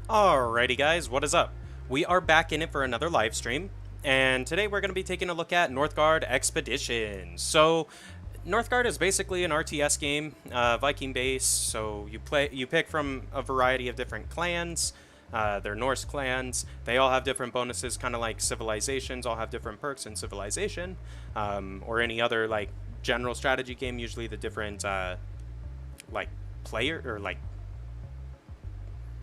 Alrighty guys, what is up? We are back in it for another live stream, and today we're going to be taking a look at Northgard Expedition. So, Northgard is basically an RTS game, Viking base. So you pick from a variety of different clans. They're Norse clans. They all have different bonuses, kind of like civilizations. All have different perks in Civilization, or any other like general strategy game. Usually the different like player or like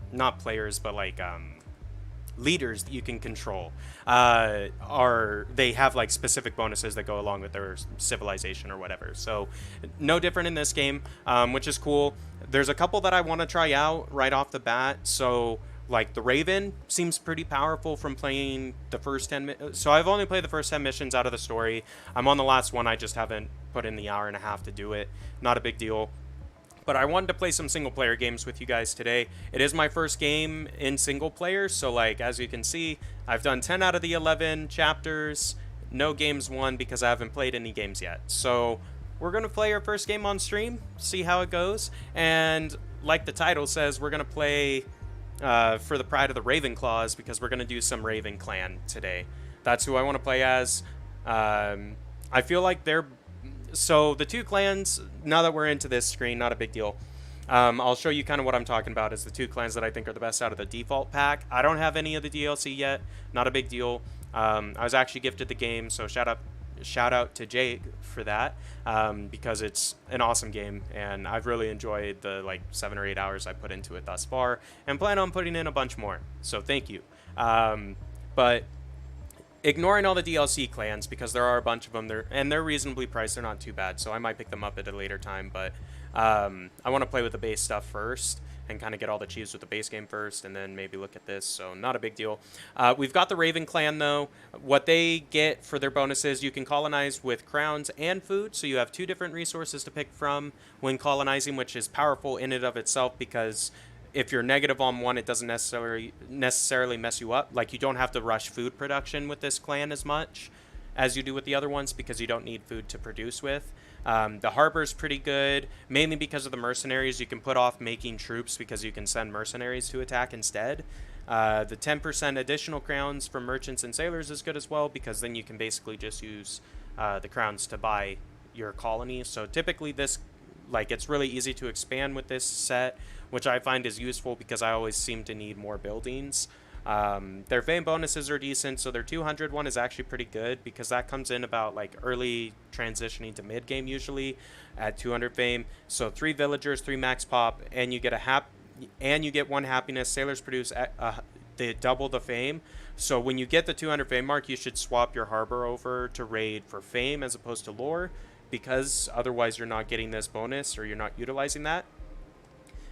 not players, but like leaders that you can control are they have like specific bonuses that go along with their civilization or whatever. So no different in this game, which is cool. There's a couple that I want to try out right off the bat. So like the Raven seems pretty powerful from playing the first 10 so I've only played the first 10 missions out of the story. I'm on the last one. I just haven't put in the hour and a half to do it. Not a big deal. But I wanted to play some single player games with you guys today. It is my first game in single player, so like as you can see, I've done 10 out of the 11 chapters. No games won because I haven't played any games yet. So we're going to play our first game on stream, see how it goes. And like the title says, we're going to play for the pride of the Ravenclaws because we're going to do some Raven clan today. That's who I want to play as. I feel like they're... So the two clans, now that we're into this screen, not a big deal. I'll show you kind of what I'm talking about is the two clans that I think are the best out of the default pack. I don't have any of the DLC yet, not a big deal. I was actually gifted the game, so shout out to Jake for that, because it's an awesome game and I've really enjoyed the like 7 or 8 hours I put into it thus far and plan on putting in a bunch more. So thank you. But ignoring all the DLC clans, because there are a bunch of them, they're reasonably priced. They're not too bad, so I might pick them up at a later time. But I want to play with the base stuff first and kind of get all the cheese with the base game first, and then maybe look at this. So not a big deal. We've got the Raven clan though. What they get for their bonuses, you can colonize with crowns and food. So you have two different resources to pick from when colonizing, which is powerful in and of itself because if you're negative on one, it doesn't necessarily mess you up. Like, you don't have to rush food production with this clan as much as you do with the other ones because you don't need food to produce with. The harbor's pretty good, mainly because of the mercenaries. You can put off making troops because you can send mercenaries to attack instead. The 10% additional crowns from merchants and sailors is good as well because then you can basically just use the crowns to buy your colony. So typically this, like, it's really easy to expand with this set, which I find is useful because I always seem to need more buildings. Their fame bonuses are decent, so their 200 one is actually pretty good because that comes in about like early transitioning to mid game usually at 200 fame. So 3 villagers, 3 max pop, and you get you get 1 happiness. Sailors produce they double the fame. So when you get the 200 fame mark, you should swap your harbor over to raid for fame as opposed to lore, because otherwise you're not getting this bonus or you're not utilizing that.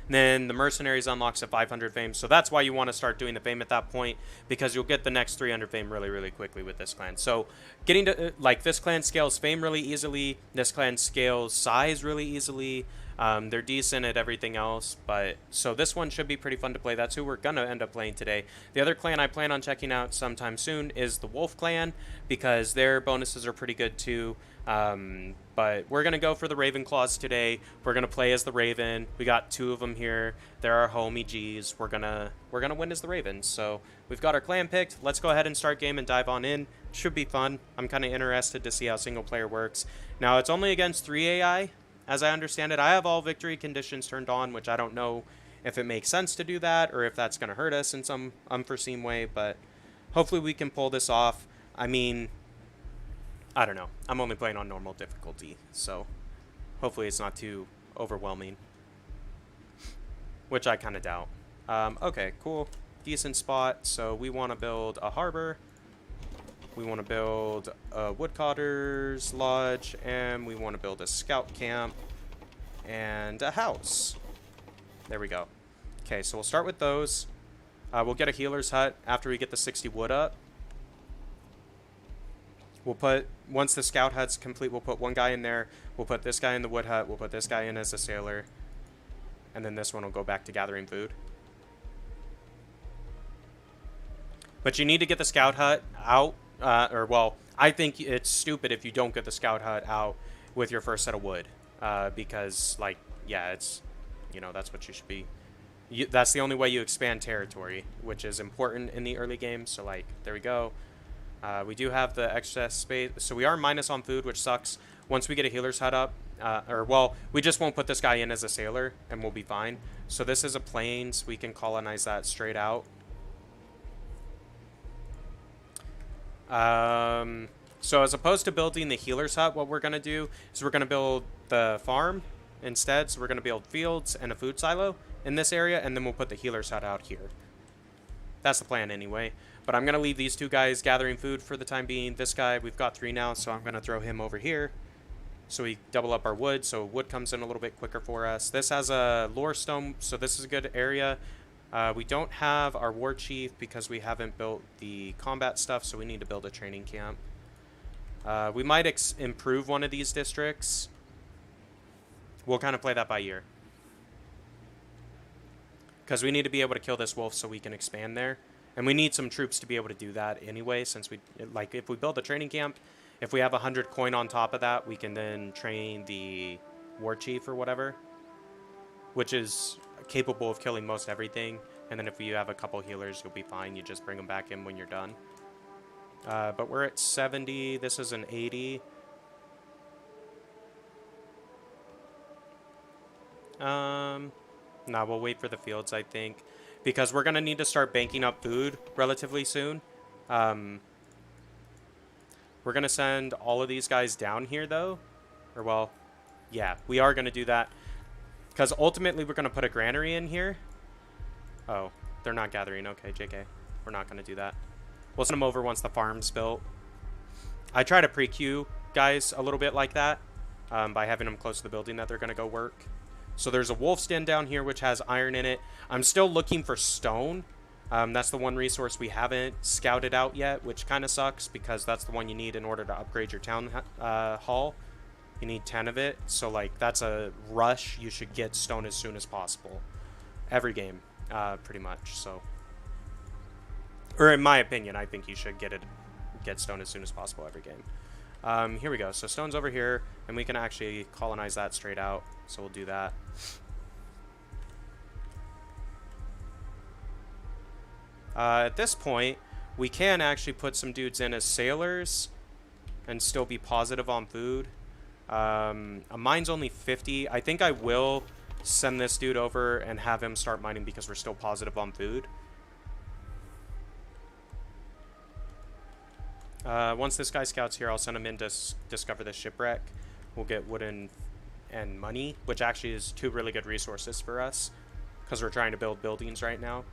Then the mercenaries unlocks at 500 fame, so that's why you want to start doing the fame at that point, because you'll get the next 300 fame really quickly with this clan. So getting to like this clan scales fame really easily, this clan scales size really easily. They're decent at everything else, but so this one should be pretty fun to play. That's who we're gonna end up playing today. The other clan I plan on checking out sometime soon is the Wolf clan, because their bonuses are pretty good too. But we're gonna go for the Ravenclaws today. We're gonna play as the Raven. We got 2 of them here. They're our homie G's. We're gonna win as the Ravens. So we've got our clan picked. Let's go ahead and start game and dive on in. Should be fun. I'm kind of interested to see how single player works. Now it's only against 3 AI, as I understand it. I have all victory conditions turned on, which I don't know if it makes sense to do that or if that's gonna hurt us in some unforeseen way. But hopefully we can pull this off. I mean, I don't know. I'm only playing on normal difficulty, so hopefully it's not too overwhelming, which I kind of doubt. Okay, cool. Decent spot. So we want to build a harbor. We want to build a woodcutter's lodge, and we want to build a scout camp and a house. There we go. Okay, so we'll start with those. We'll get a healer's hut after we get the 60 wood up. We'll put, once the scout hut's complete, we'll put 1 guy in there. We'll put this guy in the wood hut. We'll put this guy in as a sailor. And then this one will go back to gathering food. But you need to get the scout hut out. Well, I think it's stupid if you don't get the scout hut out with your first set of wood. Because, like, yeah, it's, you know, that's what you should be That's the only way you expand territory, which is important in the early game. So like, there we go. We do have the excess space, so we are minus on food, which sucks. Once we get a healer's hut up, well, we just won't put this guy in as a sailor, and we'll be fine. So this is a plains. We can colonize that straight out. So as opposed to building the healer's hut, what we're going to do is we're going to build the farm instead. So we're going to build fields and a food silo in this area, and then we'll put the healer's hut out here. That's the plan anyway. But I'm going to leave these two guys gathering food for the time being. This guy, we've got 3 now, so I'm going to throw him over here. So we double up our wood, so wood comes in a little bit quicker for us. This has a lore stone, so this is a good area. We don't have our war chief because we haven't built the combat stuff, so we need to build a training camp. We might improve one of these districts. We'll kind of play that by ear. Because we need to be able to kill this wolf so we can expand there. And we need some troops to be able to do that anyway, since we, like, if we build a training camp, if we have 100 coin on top of that, we can then train the war chief or whatever, which is capable of killing most everything. And then if you have a couple healers, you'll be fine. You just bring them back in when you're done. But we're at 70. This is an 80. No, we'll wait for the fields, I think, because we're going to need to start banking up food relatively soon. We're going to send all of these guys down here, though. Or, well, yeah, we are going to do that. Because ultimately, we're going to put a granary in here. Oh, they're not gathering. Okay, JK. We're not going to do that. We'll send them over once the farm's built. I try to pre-queue guys a little bit like that by having them close to the building that they're going to go work. So there's a wolf's den down here, which has iron in it. I'm still looking for stone. That's the one resource we haven't scouted out yet, which kind of sucks because that's the one you need in order to upgrade your town hall. You need 10 of it. So, like, that's a rush. You should get stone as soon as possible. Every game, pretty much. So, or in my opinion, I think you should get stone as soon as possible every game. Here we go. So stone's over here, and we can actually colonize that straight out. So we'll do that. At this point, we can actually put some dudes in as sailors and still be positive on food. Mine's only 50. I think I will send this dude over and have him start mining because we're still positive on food. Once this guy scouts here, I'll send him in to discover the shipwreck. We'll get wood and money, which actually is 2 really good resources for us because we're trying to build buildings right now.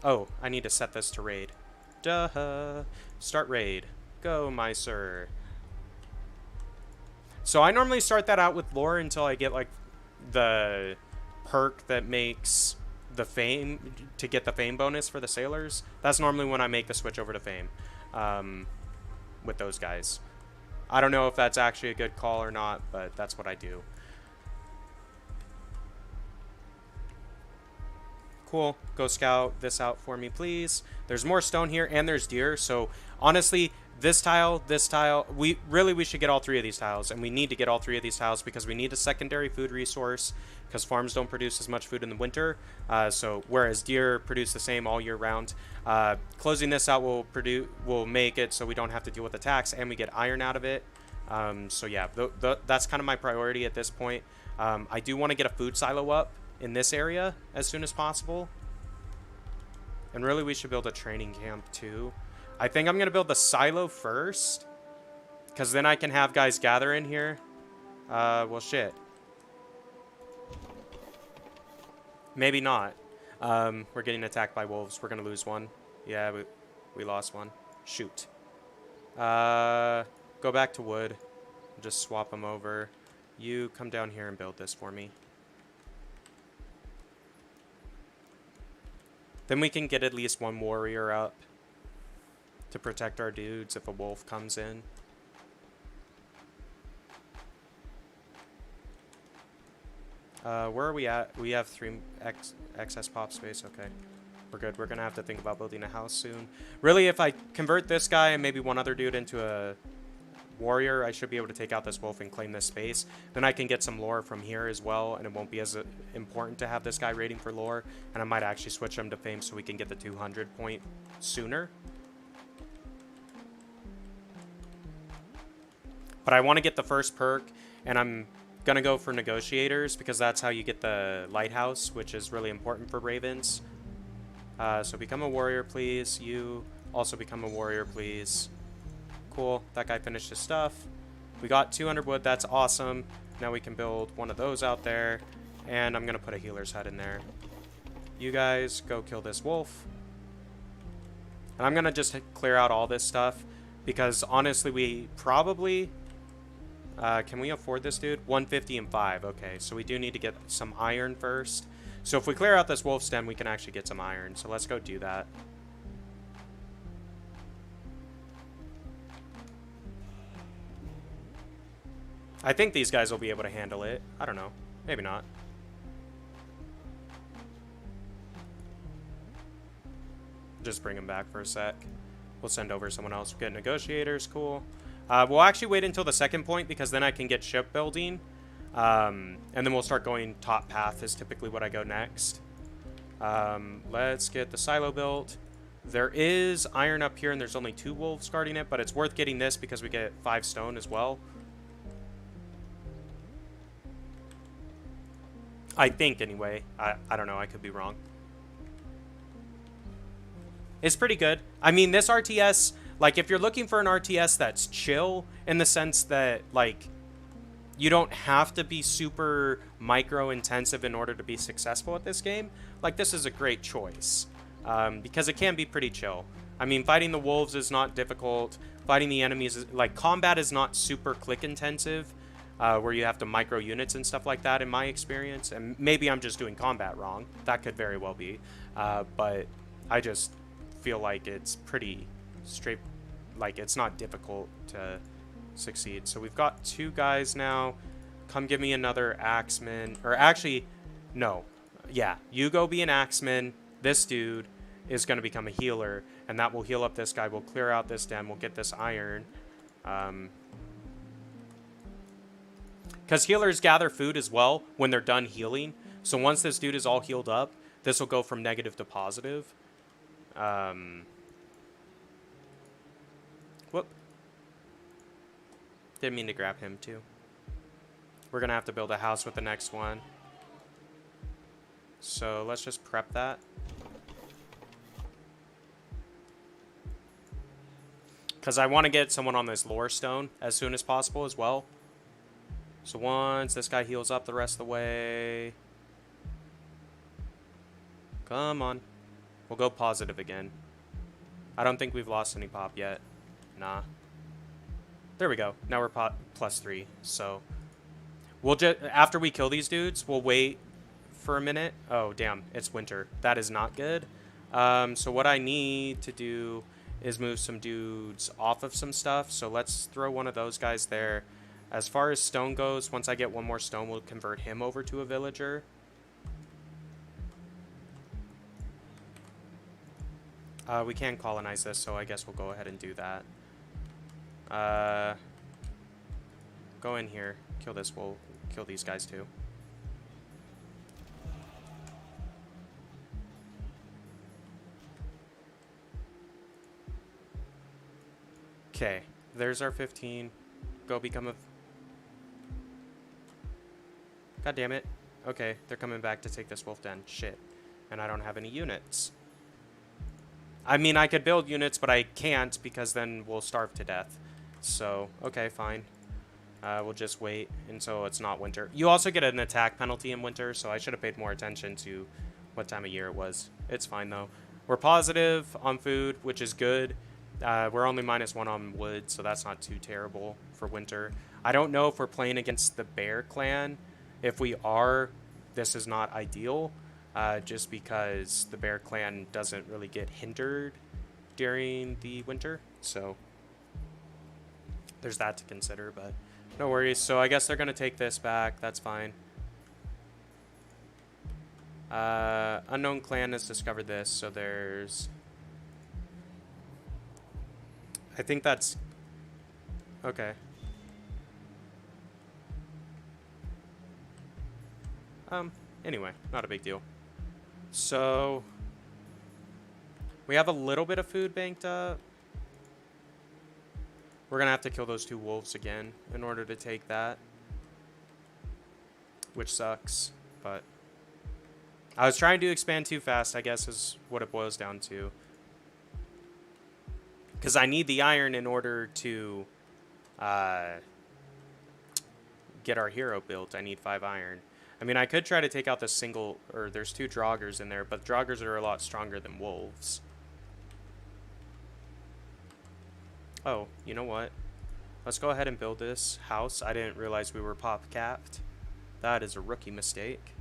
Oh, I need to set this to raid. Duh. Start raid. Go, my sir. So I normally start that out with lore until I get, like, the perk that makes the fame, to get the fame bonus for the sailors. That's normally when I make the switch over to fame with those guys. I don't know if that's actually a good call or not, but that's what I do. Cool. Go scout this out for me, please. There's more stone here, and there's deer. So honestly, this tile, we should get all 3 of these tiles, and we need to get all 3 of these tiles because we need a secondary food resource because farms don't produce as much food in the winter. So whereas deer produce the same all year round, closing this out will make it so we don't have to deal with the tax and we get iron out of it. So yeah, that's kind of my priority at this point. I do want to get a food silo up in this area as soon as possible. And really, we should build a training camp too. I think I'm going to build the silo first, because then I can have guys gather in here. Well, shit. Maybe not. We're getting attacked by wolves. We're going to lose one. Yeah, we lost one. Shoot. Go back to wood. Just swap them over. You come down here and build this for me. Then we can get at least 1 warrior up to protect our dudes if a wolf comes in. Where are we at? We have 3 excess pop space. Okay, we're good. We're gonna have to think about building a house soon. Really, if I convert this guy and maybe one other dude into a warrior, I should be able to take out this wolf and claim this space. Then I can get some lore from here as well, and it won't be as important to have this guy raiding for lore. And I might actually switch him to fame so we can get the 200 point sooner. But I want to get the first perk, and I'm going to go for negotiators because that's how you get the lighthouse, which is really important for ravens. So become a warrior, please. You also become a warrior, please. Cool. That guy finished his stuff. We got 200 wood. That's awesome. Now we can build one of those out there. And I'm going to put a healer's hut in there. You guys go kill this wolf. And I'm going to just clear out all this stuff because honestly, we probably... can we afford this dude? 150 and 5. Okay, so we do need to get some iron first. So if we clear out this wolf's den, we can actually get some iron. So let's go do that. I think these guys will be able to handle it. I don't know. Maybe not. Just bring him back for a sec. We'll send over someone else. We'll get negotiators. Cool. We'll actually wait until the second point because then I can get shipbuilding. And then we'll start going top path is typically what I go next. Let's get the silo built. There is iron up here and there's only 2 wolves guarding it, but it's worth getting this because we get 5 stone as well. I think anyway. I don't know. I could be wrong. It's pretty good. I mean, this RTS, like if you're looking for an RTS that's chill in the sense that like you don't have to be super micro intensive in order to be successful at this game, like this is a great choice because it can be pretty chill. I mean, fighting the wolves is not difficult. Fighting the enemies is like combat is not super click intensive where you have to micro units and stuff like that in my experience. And maybe I'm just doing combat wrong. That could very well be. But I just feel like it's pretty straight, like it's not difficult to succeed. So we've got 2 guys now. Come give me another axeman, or actually no, yeah, you go be an axeman. This dude is going to become a healer and that will heal up this guy. We'll clear out this den. We'll get this iron because healers gather food as well when they're done healing. So once this dude is all healed up, this will go from negative to positive. Whoop. Didn't mean to grab him too. We're gonna have to build a house with the next one. So let's just prep that. Because I want to get someone on this lore stone as soon as possible as well. So once this guy heals up the rest of the way. Come on. We'll go positive again. I don't think we've lost any pop yet. Nah. There we go. Now we're +3. So we'll just after we kill these dudes, we'll wait for a minute. Oh damn, it's winter. That is not good. So what I need to do is move some dudes off of some stuff. So let's throw one of those guys there. As far as stone goes, once I get one more stone, we'll convert him over to a villager. We can colonize this, so I guess we'll go ahead and do that. Go in here. Kill this. We'll kill these guys too. Okay. There's our 15. Go become a... God damn it. Okay, they're coming back to take this wolf den. Shit. And I don't have any units. I mean, I could build units, but I can't because then we'll starve to death. So, okay, fine. We'll just wait until it's not winter. You also get an attack penalty in winter, so I should have paid more attention to what time of year it was. It's fine, though. We're positive on food, which is good. We're only -1 on wood, so that's not too terrible for winter. I don't know if we're playing against the Bear Clan. If we are, this is not ideal. Just because the Bear Clan doesn't really get hindered during the winter. So there's that to consider, but no worries. So I guess they're going to take this back. That's fine. Unknown clan has discovered this, so there's... I think that's... Okay. Anyway, not a big deal. So we have a little bit of food banked up. We're gonna have to kill those 2 wolves again in order to take that, which sucks, but I was trying to expand too fast, I guess, is what it boils down to. Because I need the iron in order to get our hero built. I need 5 iron. I mean, I could try to take out the single, or there's 2 draugrs in there, but draugrs are a lot stronger than wolves. Oh, you know what? Let's go ahead and build this house. I didn't realize we were pop capped. That is a rookie mistake.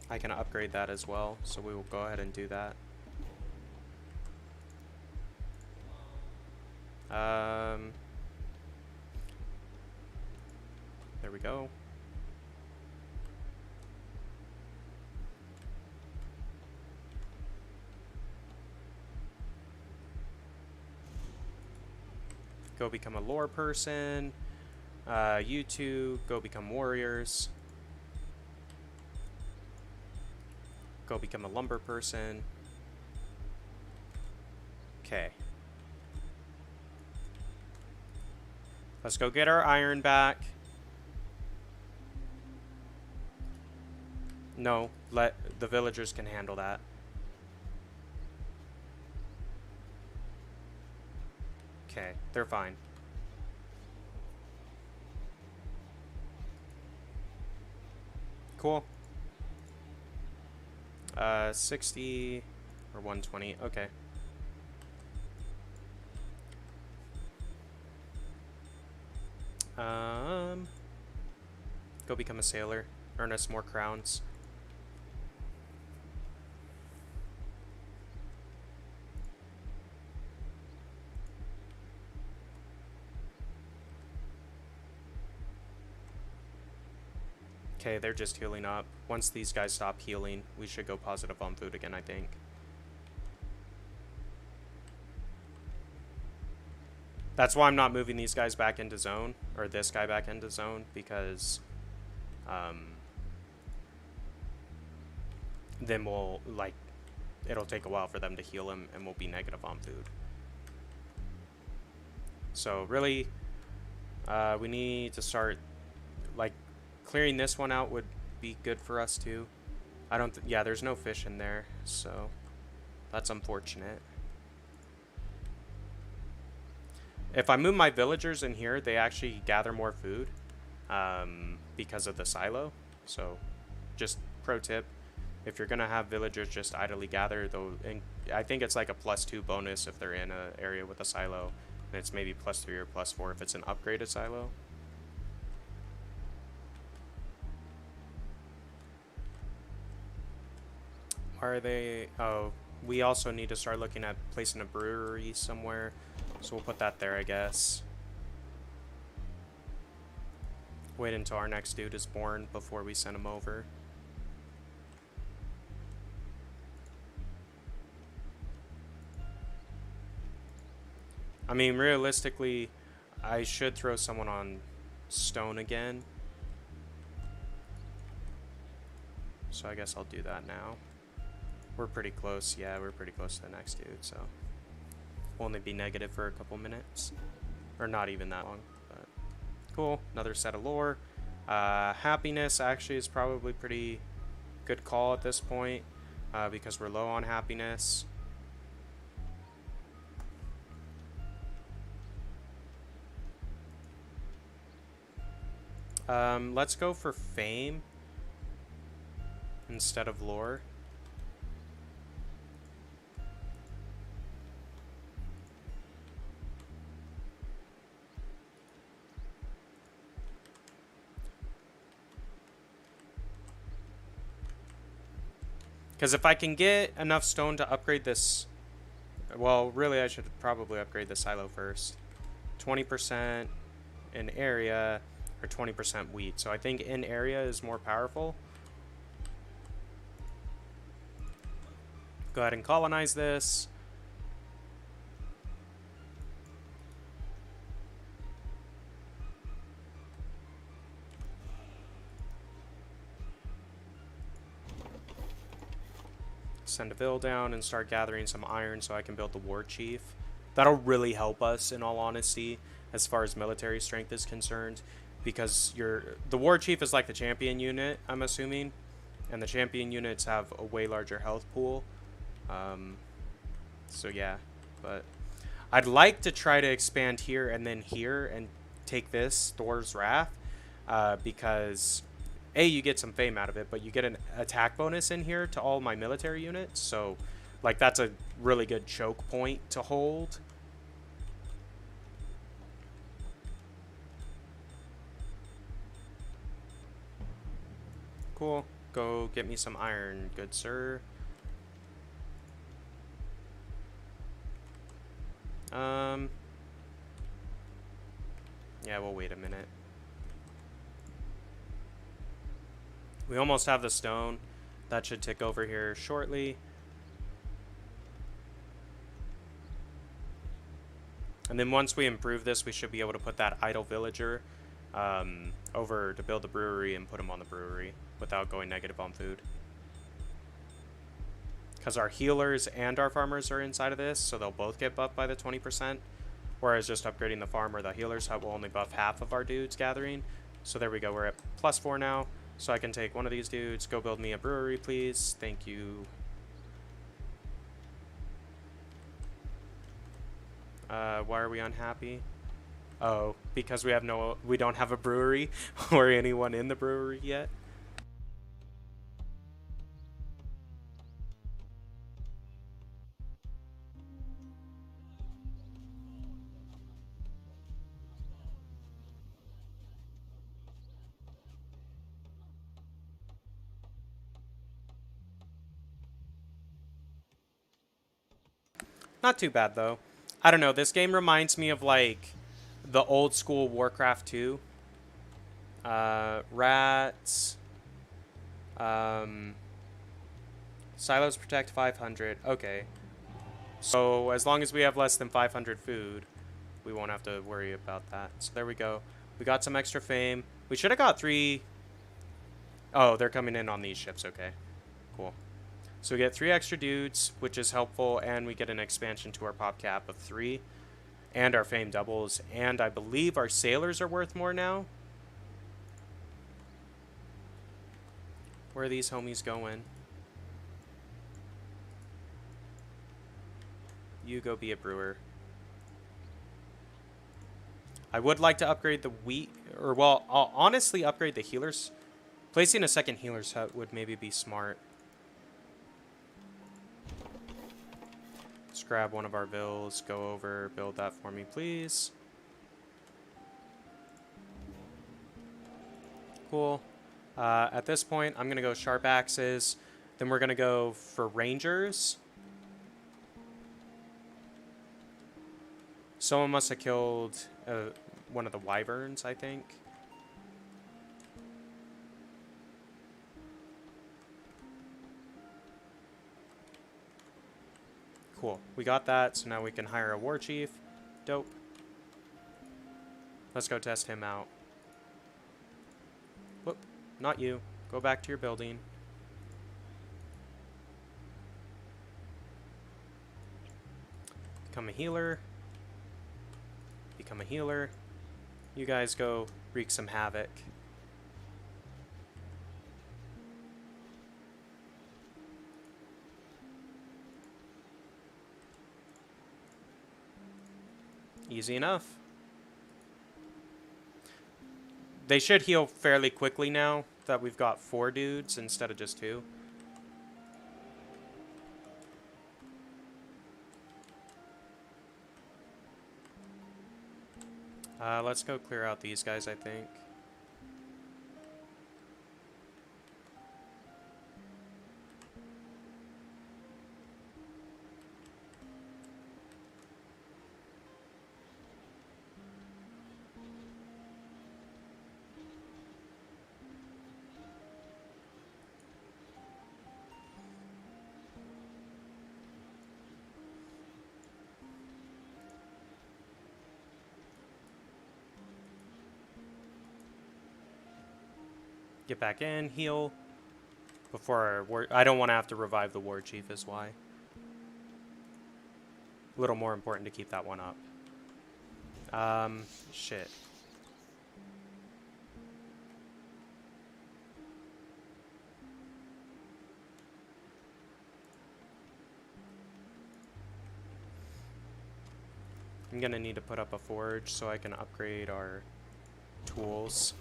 I can upgrade that as well, so we will go ahead and do that. There we go. Go become a lore person. You two, go become warriors. Go become a lumber person. Okay. Let's go get our iron back. No, let the villagers can handle that. Okay, they're fine. Cool. 60 or 120. Okay. Go become a sailor. Earn us more crowns. Okay, they're just healing up. Once these guys stop healing, we should go positive on food again, I think. That's why I'm not moving these guys back into zone, or this guy back into zone, because then we'll, like, it'll take a while for them to heal him, and we'll be negative on food. So really, we need to start, like, clearing this one out would be good for us too. I don't, yeah, there's no fish in there, so that's unfortunate. If I move my villagers in here, they actually gather more food because of the silo. So just pro tip, if you're gonna have villagers just idly gather, though, I think it's like a +2 bonus if they're in an area with a silo, and it's maybe +3 or +4 if it's an upgraded silo. Are they? Oh, we also need to start looking at placing a brewery somewhere, so we'll put that there, I guess. Wait until our next dude is born before we send him over. I mean, realistically, I should throw someone on stone again. So I guess I'll do that now. We're pretty close. Yeah, we're pretty close to the next dude, so we'll only be negative for a couple minutes. Or not even that long, but cool. Another set of lore. Happiness actually is probably pretty good call at this point because we're low on happiness. Let's go for fame instead of lore. Because if I can get enough stone to upgrade this, well, really I should probably upgrade the silo first. 20% in area, or 20% wheat. So I think in area is more powerful. Go ahead and colonize this. Send a bill down and start gathering some iron so I can build the war chief. That'll really help us, in all honesty, as far as military strength is concerned, because the war chief is like the champion unit, I'm assuming, and the champion units have a way larger health pool. So yeah, but I'd like to try to expand here and then here and take this Thor's Wrath, because A, you get some fame out of it, but you get an attack bonus in here to all my military units, so like that's a really good choke point to hold. Cool. Go get me some iron, good sir. Yeah, we'll wait a minute. We almost have the stone. That should tick over here shortly. And then once we improve this, we should be able to put that idle villager over to build the brewery and put him on the brewery without going negative on food. Because our healers and our farmers are inside of this, so they'll both get buffed by the 20%. Whereas just upgrading the farmer, the healers will only buff half of our dudes gathering. So there we go, we're at +4 now. So I can take one of these dudes, go build me a brewery, please. Thank you. Why are we unhappy? Oh, because we don't have a brewery or anyone in the brewery yet. Not too bad though. I don't know, this game reminds me of like the old school Warcraft 2. Rats. Silos protect 500. Okay. So as long as we have less than 500 food, we won't have to worry about that. So there we go. We got some extra fame. We should have got 3. Oh, they're coming in on these ships. Okay. Cool. So we get 3 extra dudes, which is helpful, and we get an expansion to our pop cap of 3. And our fame doubles. And I believe our sailors are worth more now. Where are these homies going? You go be a brewer. I would like to upgrade the wheat, or well, I'll honestly upgrade the healers. Placing a second healer's hut would maybe be smart. Let's grab one of our bills, go over, build that for me, please. Cool. At this point, I'm going to go sharp axes. Then we're going to go for rangers. Someone must have killed one of the wyverns, I think. Cool. We got that, so now we can hire a war chief. Dope. Let's go test him out. Whoop. Not you. Go back to your building. Become a healer. Become a healer. You guys go wreak some havoc. Easy enough. They should heal fairly quickly now that we've got 4 dudes instead of just 2. Let's go clear out these guys, I think. Get back in, heal. before our war. I don't want to have to revive the war chief is why. A little more important to keep that one up. Shit. I'm gonna need to put up a forge so I can upgrade our tools.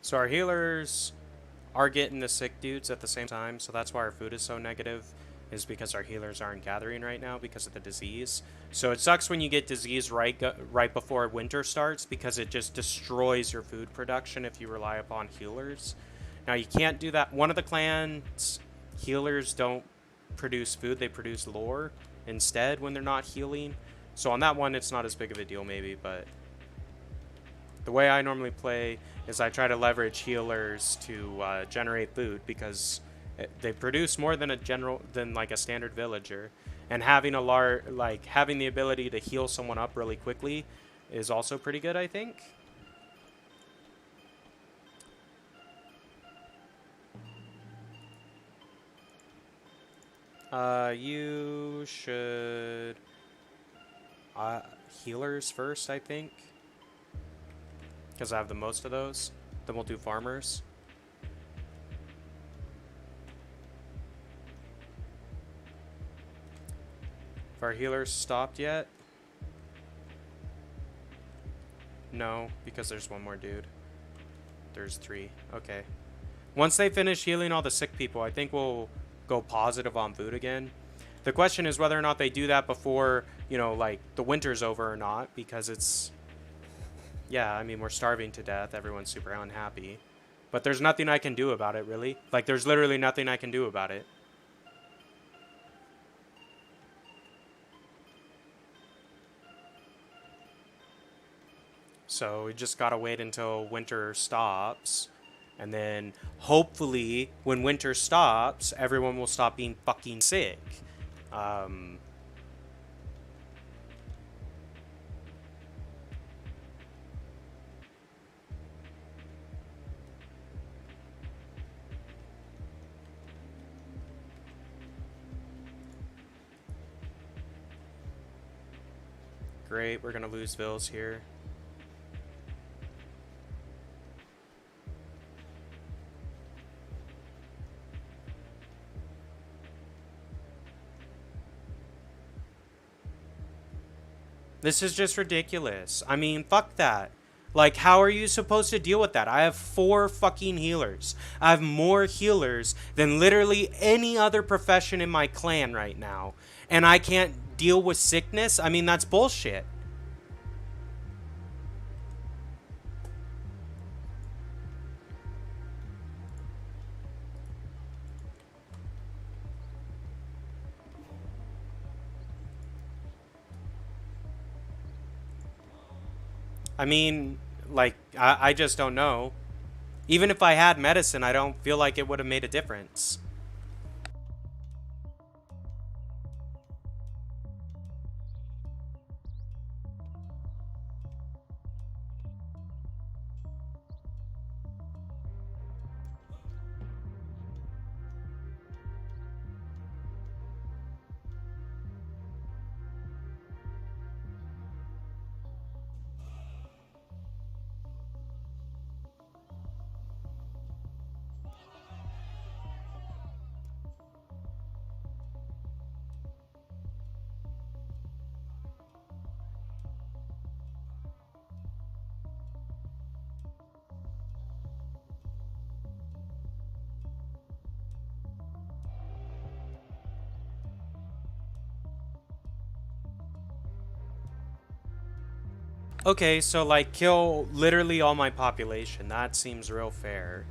So our healers are getting the sick dudes at the same time, so that's why our food is so negative, is because our healers aren't gathering right now because of the disease. So it sucks when you get disease right before winter starts, because it just destroys your food production if you rely upon healers. Now you can't do that. One of the clans, healers don't produce food, they produce lore instead when they're not healing. So on that one it's not as big of a deal maybe, but the way I normally play is I try to leverage healers to generate food, because they produce more than like a standard villager, and having having the ability to heal someone up really quickly is also pretty good, I think. You should healers first, I think, because I have the most of those. Then we'll do farmers. If our healers stopped yet? No, because there's one more dude. There's 3. Okay. Once they finish healing all the sick people, I think we'll go positive on food again. The question is whether or not they do that before, you know, like, the winter's over or not, because it's... Yeah, I mean, we're starving to death. Everyone's super unhappy. But there's nothing I can do about it, really. Like, there's literally nothing I can do about it. So we just gotta wait until winter stops. And then, hopefully, when winter stops, everyone will stop being fucking sick. Great, we're gonna lose Vills here. This is just ridiculous. I mean, fuck that. Like, how are you supposed to deal with that? I have 4 fucking healers. I have more healers than literally any other profession in my clan right now. And I can't deal with sickness? I mean, that's bullshit. I mean, like, I just don't know. Even if I had medicine, I don't feel like it would have made a difference. Okay, so, like, kill literally all my population. That seems real fair.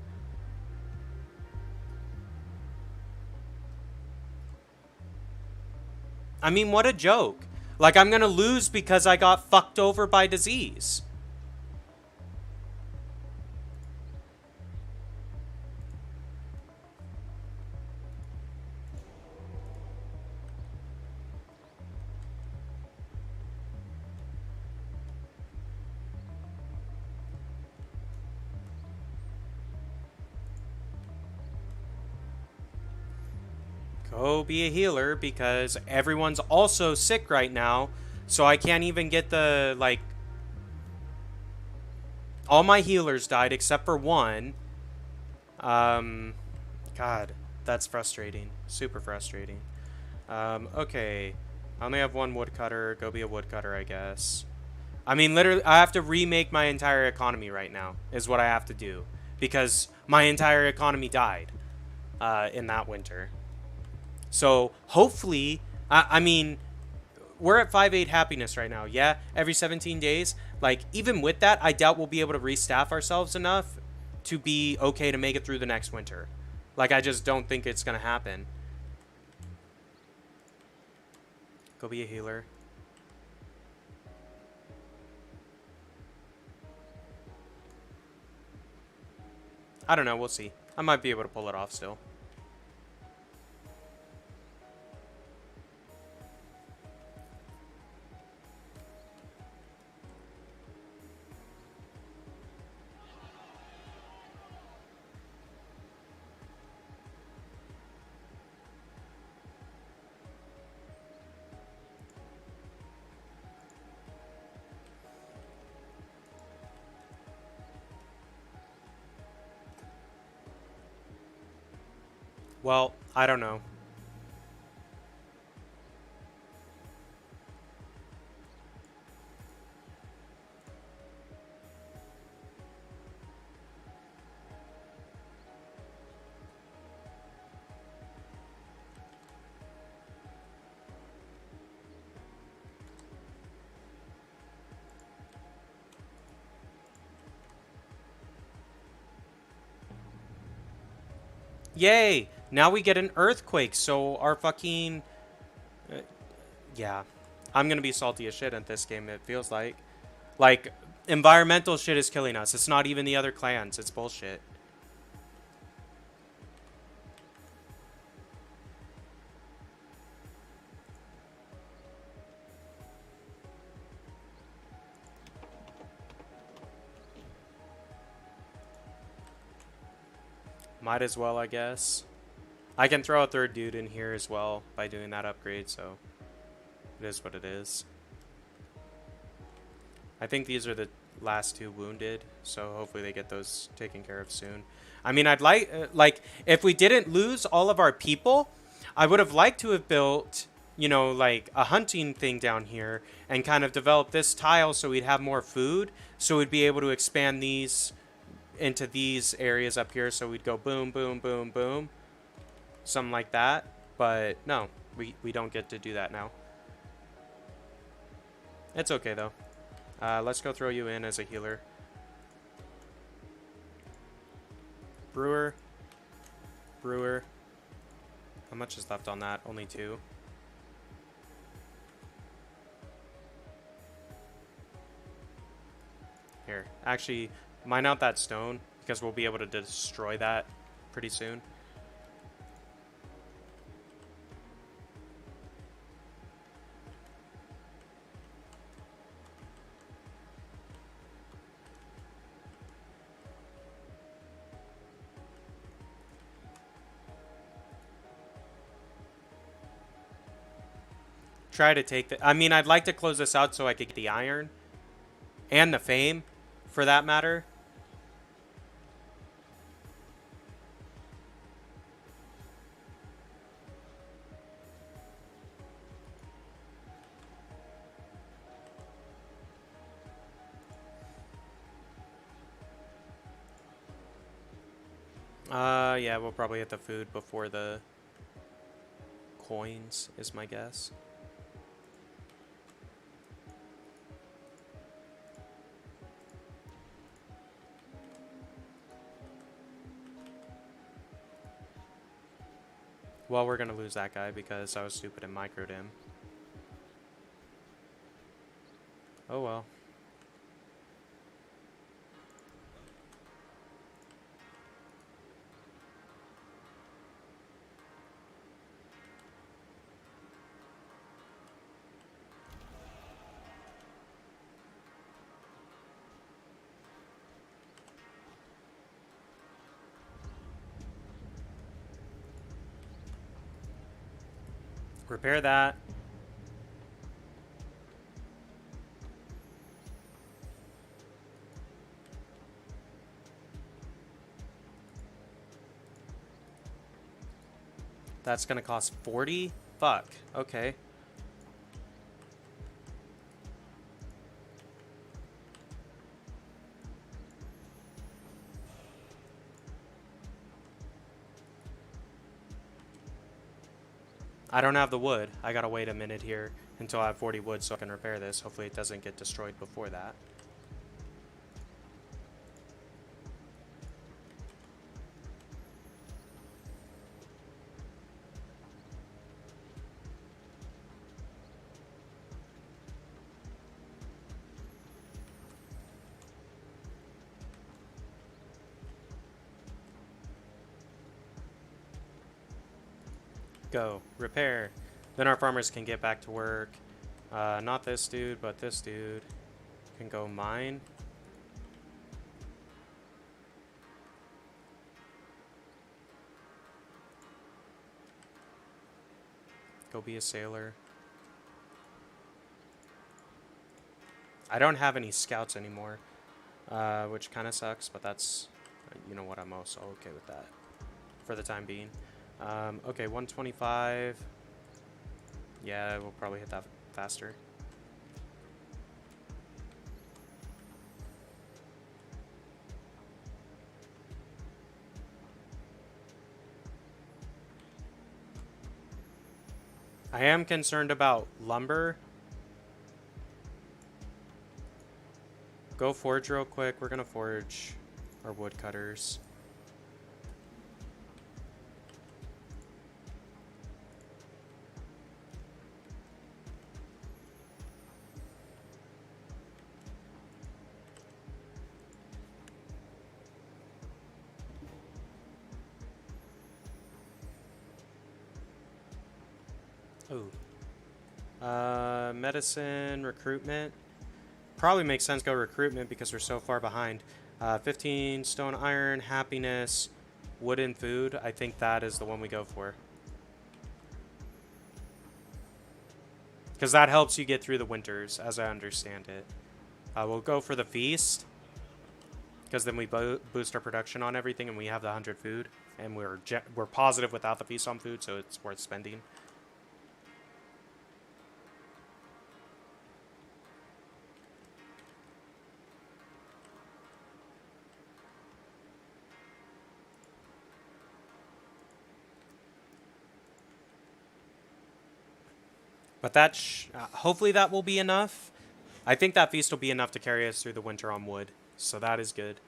I mean, what a joke. Like, I'm gonna lose because I got fucked over by disease. Go be a healer because everyone's also sick right now. So I can't even get the, like... All my healers died except for one. God, that's frustrating. Super frustrating. Okay. I only have one woodcutter. Go be a woodcutter, I guess. I mean, literally, I have to remake my entire economy right now, is what I have to do. Because my entire economy died in that winter. So, hopefully, I mean, we're at 5-8 happiness right now. Yeah, every 17 days. Like, even with that, I doubt we'll be able to restaff ourselves enough to be okay to make it through the next winter. Like, I just don't think it's going to happen. Go be a healer. I don't know. We'll see. I might be able to pull it off still. Well, I don't know. Yay! Now we get an earthquake, so our fucking... yeah. I'm gonna be salty as shit at this game, it feels like. Like, environmental shit is killing us. It's not even the other clans. It's bullshit. Might as well, I guess. I can throw a third dude in here as well by doing that upgrade, so it is what it is. I think these are the last two wounded, so hopefully they get those taken care of soon. I mean, I'd like, if we didn't lose all of our people, I would have liked to have built, you know, like a hunting thing down here and kind of develop this tile so we'd have more food, so we'd be able to expand these into these areas up here, so we'd go boom, boom, boom, boom. Something like that. But no, we don't get to do that now. It's okay, though. Let's go throw you in as a healer. Brewer. Brewer. How much is left on that? Only 2. Here. Actually, mine out that stone, because we'll be able to destroy that pretty soon. Try to take the... I mean, I'd like to close this out so I could get the iron. And the fame, for that matter. Yeah, we'll probably hit the food before the coins, is my guess. Well, we're gonna lose that guy because I was stupid and microed him. Oh well. Repair that. That's gonna cost 40? Fuck. Okay. I don't have the wood. I gotta wait a minute here until I have 40 wood so I can repair this. Hopefully it doesn't get destroyed before that. Go. Repair. Then our farmers can get back to work. Not this dude, but this dude can go mine. Go be a sailor. I don't have any scouts anymore, which kind of sucks, but that's, you know what, I'm also okay with that for the time being. Okay, 125. Yeah, we'll probably hit that faster. I am concerned about lumber. Go forge real quick. We're gonna forge our woodcutters. Ooh. Medicine, recruitment. Probably makes sense to go recruitment because we're so far behind. 15 stone iron, happiness, wood and food. I think that is the one we go for. Because that helps you get through the winters, as I understand it. We'll go for the feast. Because then we boost our production on everything and we have the 100 food. And we're positive without the feast on food, so it's worth spending. But that hopefully that will be enough. I think that feast will be enough to carry us through the winter on wood. So that is good.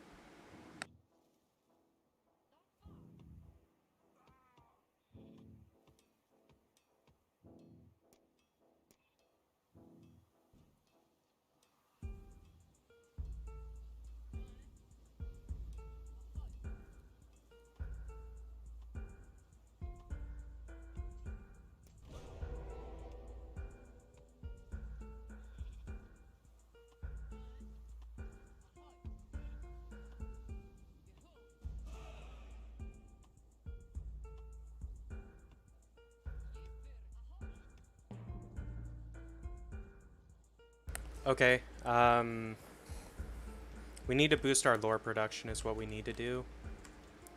Okay. We need to boost our lore production is what we need to do.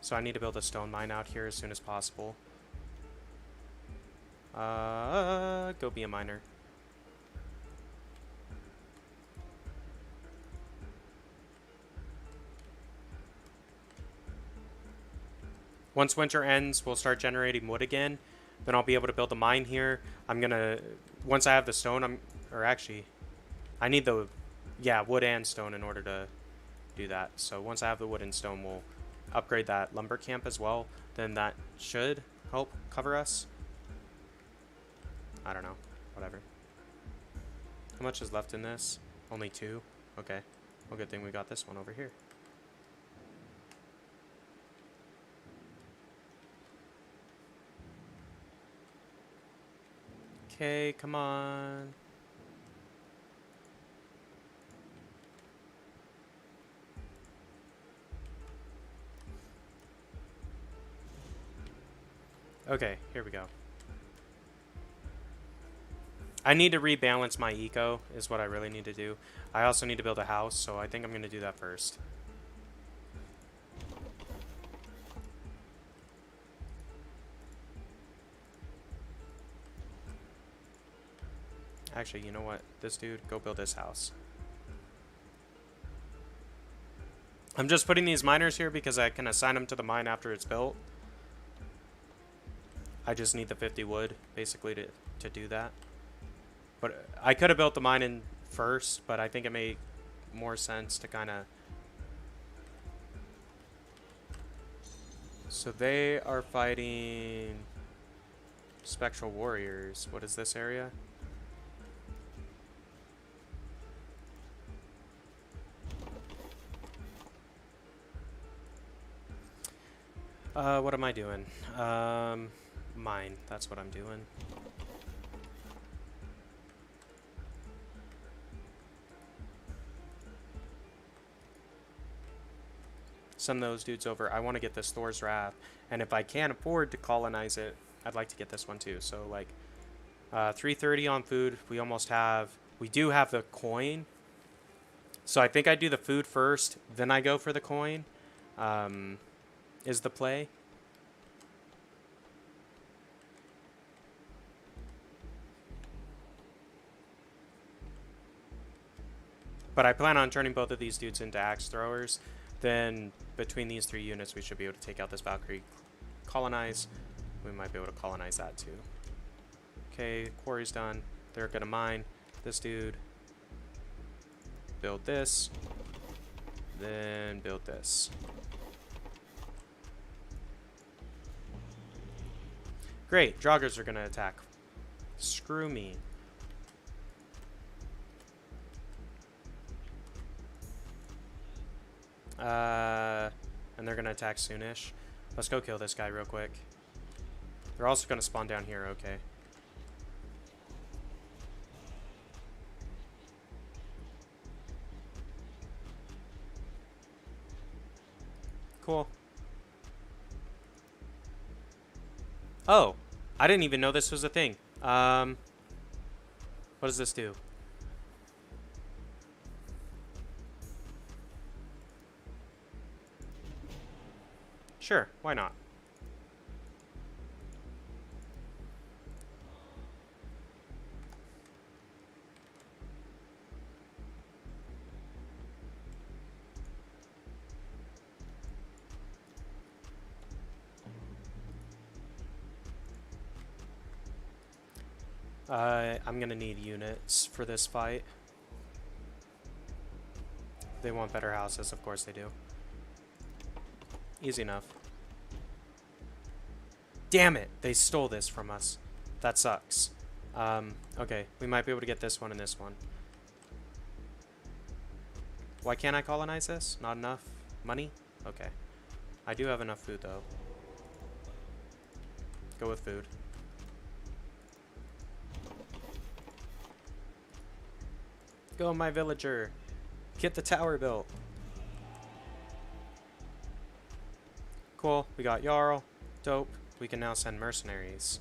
So I need to build a stone mine out here as soon as possible. Go be a miner. Once winter ends, we'll start generating wood again. Then I'll be able to build a mine here. I'm gonna, once I have the stone, I need the, yeah, wood and stone in order to do that. So once I have the wood and stone, we'll upgrade that lumber camp as well. Then that should help cover us. I don't know, whatever. How much is left in this? Only 2? Okay. Well, good thing we got this one over here. Okay, come on. Okay, here we go. I need to rebalance my eco is what I really need to do. I also need to build a house, so I think I'm going to do that first. Actually, you know what? This dude, go build his house. I'm just putting these miners here because I can assign them to the mine after it's built. I just need the 50 wood, basically, to do that. But I could have built the mine in first, but I think it made more sense to kind of... So they are fighting Spectral Warriors. What is this area? What am I doing? Mine. That's what I'm doing. Send those dudes over. I want to get this Thor's Wrath. And if I can't afford to colonize it, I'd like to get this one too. So, like, 330 on food. We almost have... We do have the coin. So I think I do the food first, then I go for the coin. Is the play. But I plan on turning both of these dudes into axe throwers. Then between these 3 units, we should be able to take out this Valkyrie. Colonize. We might be able to colonize that too. Okay, quarry's done. They're gonna mine this dude. Build this. Then build this. Great, joggers are gonna attack. Screw me. And they're gonna attack soonish. Let's go kill this guy real quick. They're also gonna spawn down here, okay. Cool. Oh, I didn't even know this was a thing. What does this do? Sure, why not? I'm gonna need units for this fight. They want better houses, of course they do. Easy enough. Damn it! They stole this from us. That sucks. Okay, we might be able to get this one and this one. Why can't I colonize this? Not enough money? Okay. I do have enough food, though. Go with food. Go, my villager. Get the tower built. Cool. We got Jarl. Dope. We can now send mercenaries.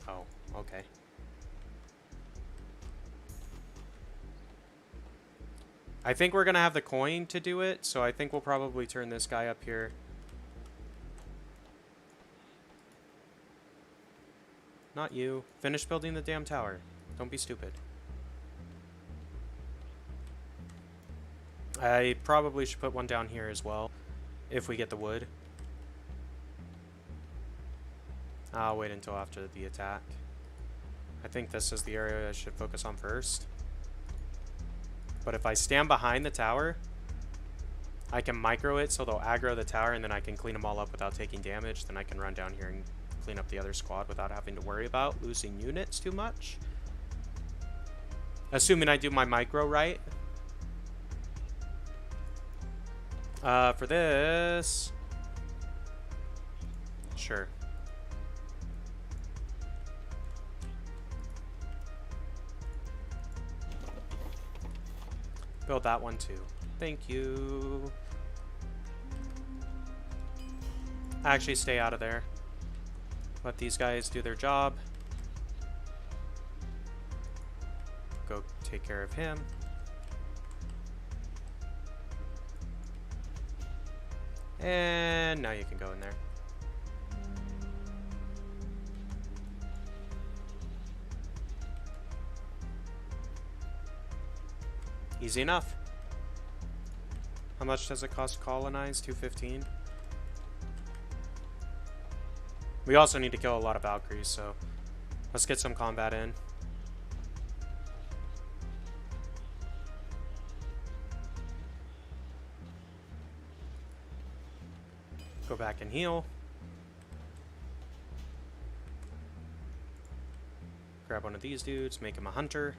Oh, okay. I think we're gonna have the coin to do it, so I think we'll probably turn this guy up here. Not you. Finish building the damn tower. Don't be stupid. I probably should put one down here as well, if we get the wood. I'll wait until after the attack. I think this is the area I should focus on first. But if I stand behind the tower, I can micro it so they'll aggro the tower and then I can clean them all up without taking damage. Then I can run down here and clean up the other squad without having to worry about losing units too much. Assuming I do my micro right. For this... Sure. Build that one too. Thank you. Actually, stay out of there. Let these guys do their job. Go take care of him. And now you can go in there. Easy enough. How much does it cost to colonize? 215. We also need to kill a lot of Valkyries, so let's get some combat in. Go back and heal. Grab one of these dudes, make him a hunter.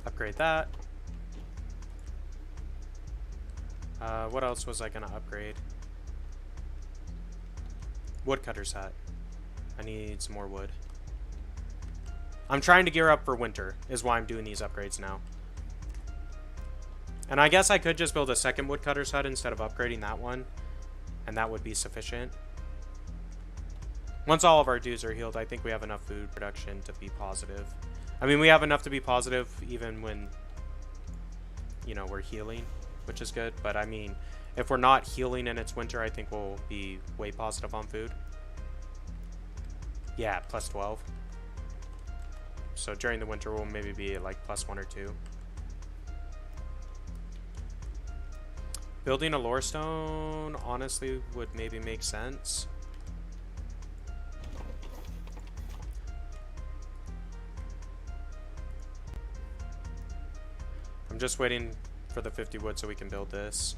Upgrade that. What else was I gonna upgrade? Woodcutter's hat. I need some more wood. I'm trying to gear up for winter, is why I'm doing these upgrades now. And I guess I could just build a second woodcutter's hut instead of upgrading that one, and that would be sufficient. Once all of our dudes are healed, I think we have enough food production to be positive. I mean, we have enough to be positive even when, you know, we're healing, which is good. But I mean, if we're not healing and it's winter, I think we'll be way positive on food. Yeah, plus 12. So during the winter, we'll maybe be at like plus 1 or 2. Building a lore stone, honestly, would maybe make sense. I'm just waiting for the 50 wood so we can build this.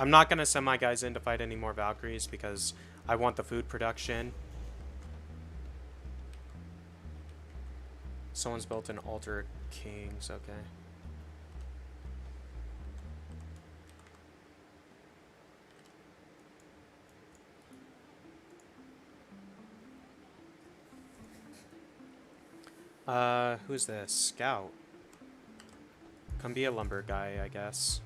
I'm not going to send my guys in to fight any more Valkyries because I want the food production. Someone's built an altar of kings, okay. Who's this? Scout. Come be a lumber guy, I guess.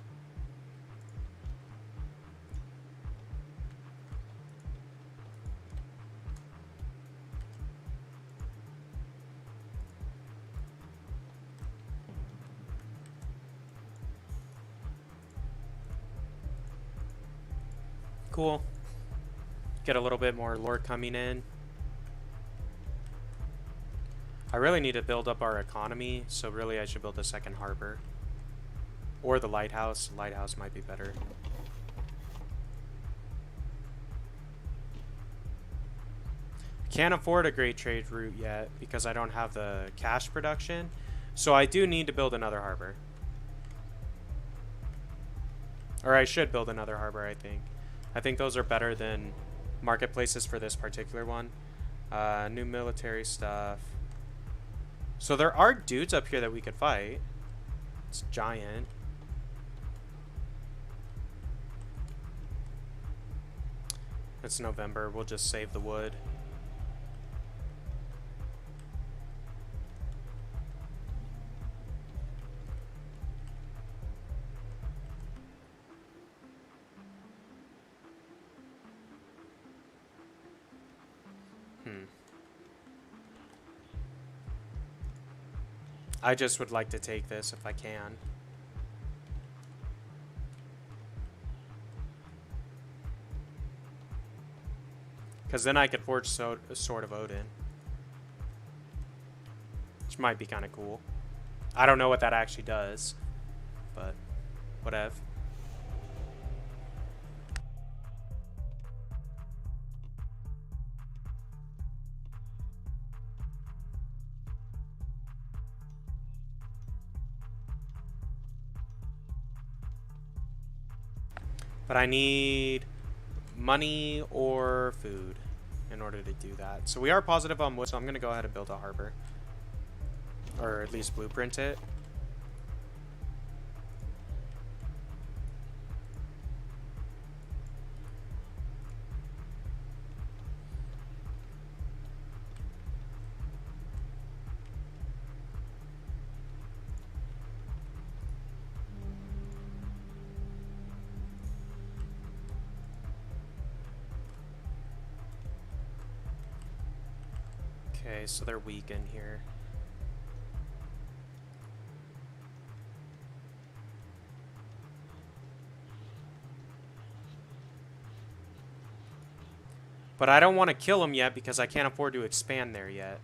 Cool. Get a little bit more lore coming in. I really need to build up our economy, so really I should build a second harbor. Or the lighthouse. Lighthouse might be better. Can't afford a great trade route yet because I don't have the cash production. So I do need to build another harbor. Or I should build another harbor, I think. I think those are better than marketplaces for this particular one. New military stuff. So there are dudes up here that we could fight. It's giant. It's November. We'll just save the wood. I just would like to take this if I can. Because then I could forge a Sword of Odin. Which might be kind of cool. I don't know what that actually does. But, whatever. But I need money or food in order to do that. So we are positive on wood, so I'm going to go ahead and build a harbor. Or at least blueprint it. Okay, so they're weak in here. But I don't want to kill them yet because I can't afford to expand there yet.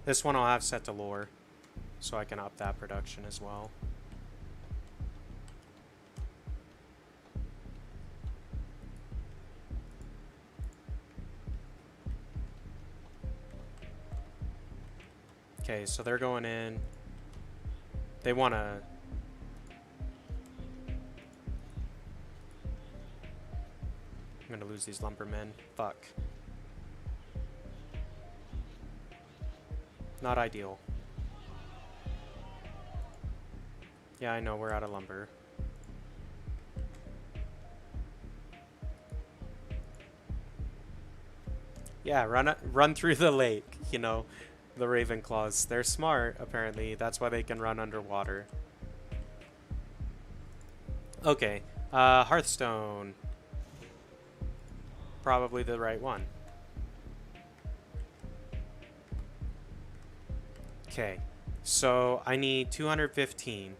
This one I'll have set to lore, so I can up that production as well. Okay, so they're going in. They want to... I'm going to lose these lumbermen. Fuck. Not ideal. Yeah, I know, we're out of lumber. Yeah, run through the lake, you know. The Ravenclaws. They're smart, apparently. That's why they can run underwater. Okay. Hearthstone. Probably the right one. Okay. So I need 215.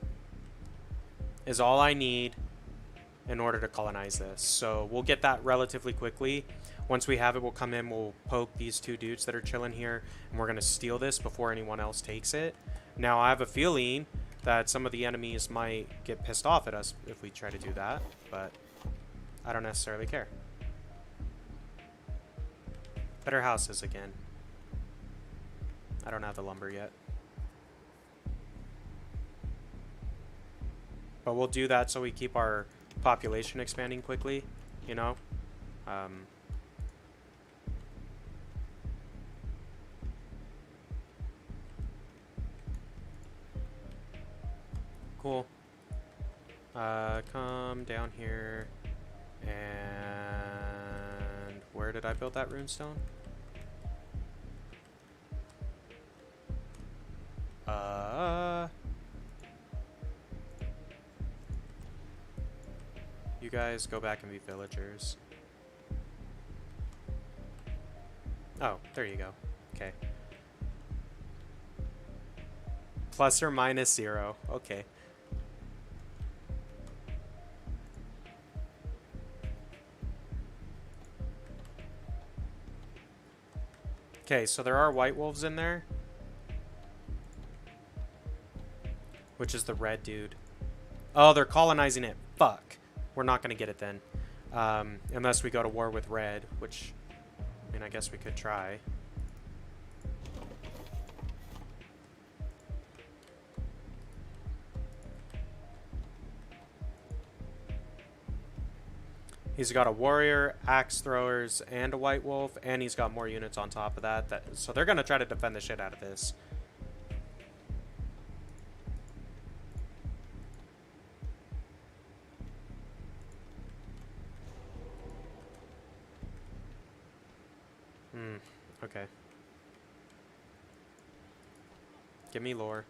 Is all I need in order to colonize this. So we'll get that relatively quickly. Once we have it, we'll come in, we'll poke these two dudes that are chilling here, and we're going to steal this before anyone else takes it. Now, I have a feeling that some of the enemies might get pissed off at us if we try to do that, but I don't necessarily care. Better houses again. I don't have the lumber yet. But we'll do that so we keep our population expanding quickly, you know? Cool. Come down here. And where did I build that runestone? You guys go back and be villagers. Oh, there you go. Okay. Plus or minus 0. Okay. Okay, so there are white wolves in there. Which is the red dude. Oh, they're colonizing it. Fuck. We're not going to get it then. Unless we go to war with red, which, I mean, I guess we could try. He's got a warrior, axe throwers, and a white wolf, and he's got more units on top of that. So they're going to try to defend the shit out of this. Okay. Give me lore.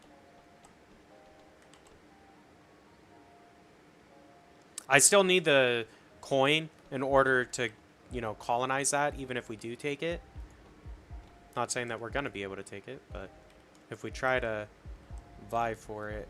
I still need the coin in order to, you know, colonize that, even if we do take it. Not saying that we're going to be able to take it, but if we try to vie for it.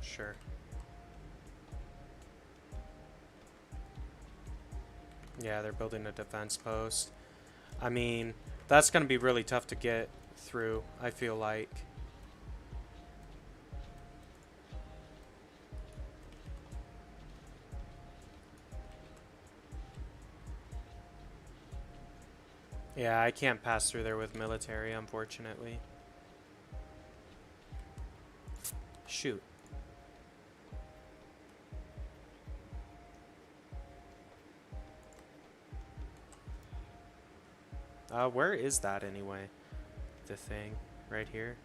Sure. Yeah, they're building a defense post. I mean, That's going to be really tough to get through, I feel like. Yeah, I can't pass through there with military, unfortunately. Shoot. Where is that anyway? The thing right here.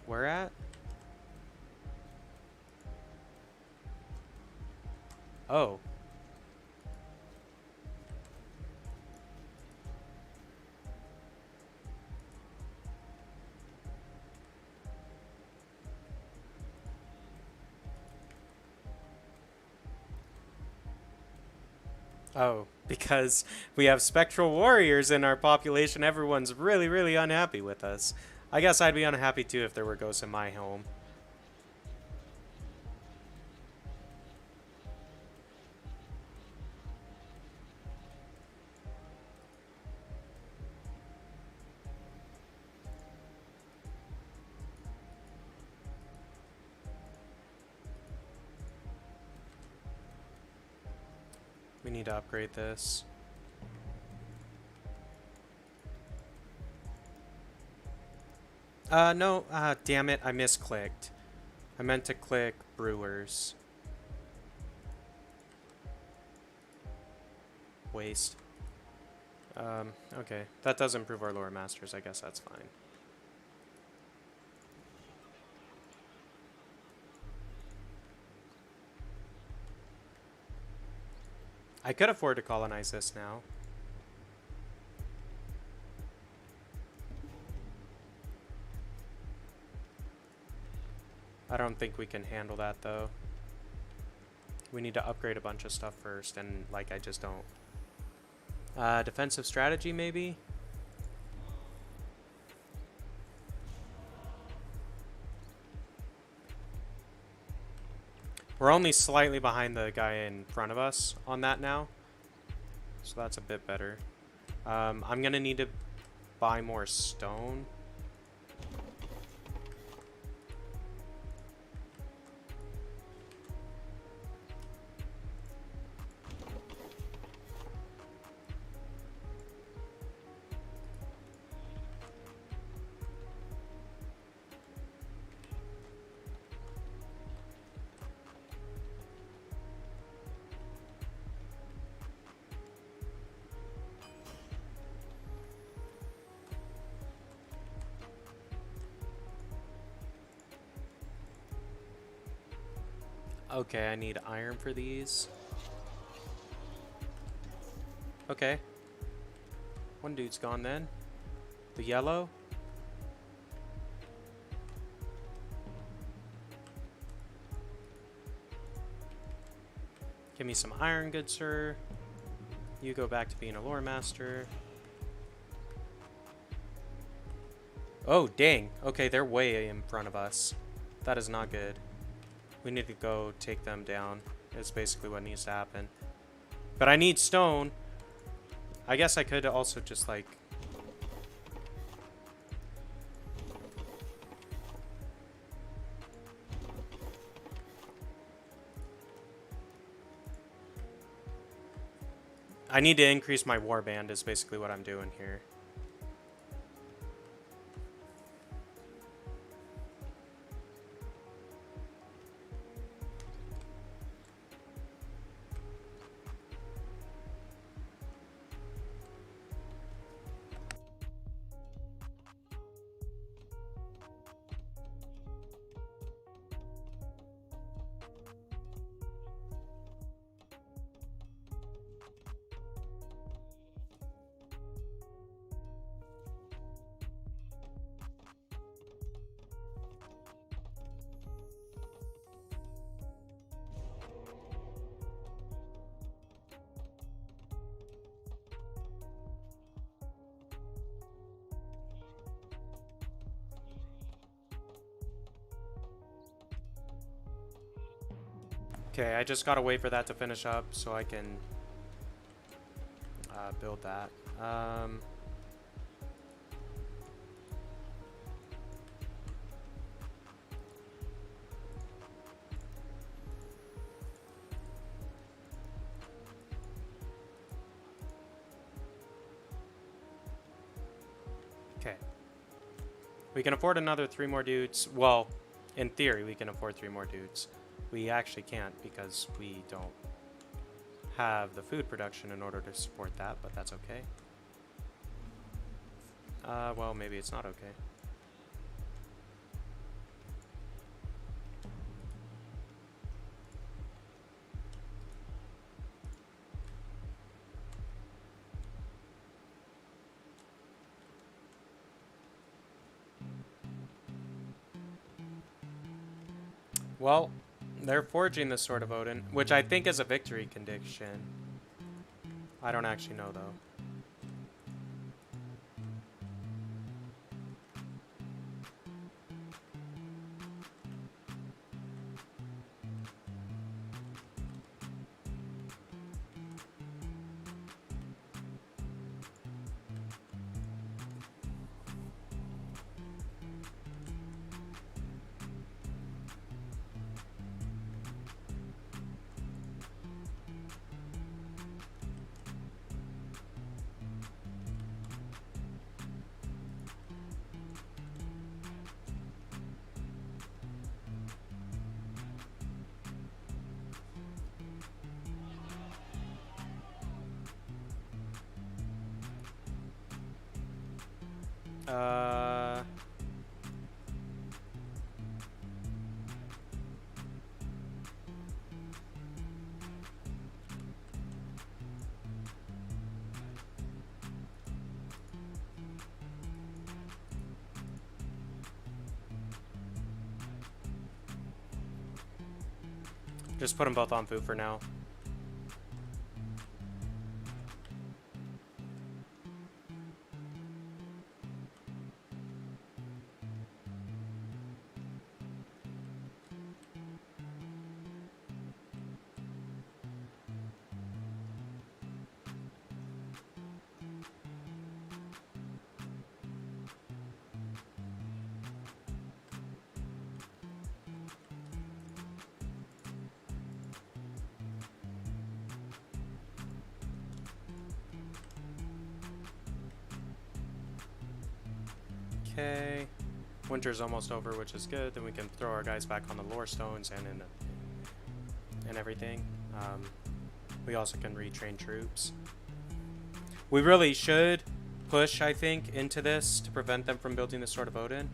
Where at? Oh. Oh, because we have spectral warriors in our population, everyone's really, really unhappy with us. I guess I'd be unhappy too if there were ghosts in my home. We need to upgrade this. No, damn it, I misclicked. I meant to click brewers. Waste. Okay. That does improve our lore masters, I guess that's fine. I could afford to colonize this now. I don't think we can handle that, though. We need to upgrade a bunch of stuff first, and, like, I just don't. Defensive strategy, maybe? We're only slightly behind the guy in front of us on that now. So that's a bit better. I'm going to need to buy more stone. Okay, I need iron for these. Okay. One dude's gone then. The yellow. Give me some iron, good sir. You go back to being a lore master. Oh, dang. Okay, they're way in front of us. That is not good. We need to go take them down. It's basically what needs to happen. But I need stone. I guess I could also just, like... I need to increase my warband is basically what I'm doing here. Okay, I just gotta wait for that to finish up so I can build that. Okay. We can afford another 3 more dudes. Well, in theory, we can afford 3 more dudes. We actually can't because we don't have the food production in order to support that, but that's okay. Well, maybe it's not okay. Well, they're forging the Sword of Odin, which I think is a victory condition. I don't actually know, though. Just put them both on food for now. Okay. Winter's almost over, which is good. Then we can throw our guys back on the lore stones and everything. We also can retrain troops. We really should push, I think, into this to prevent them from building the Sword of Odin.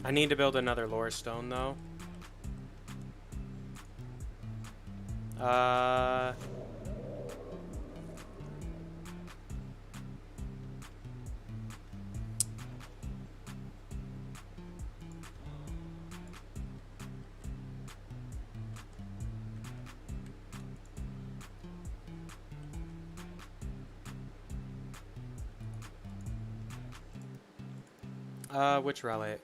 I need to build another lore stone, though. Which relic?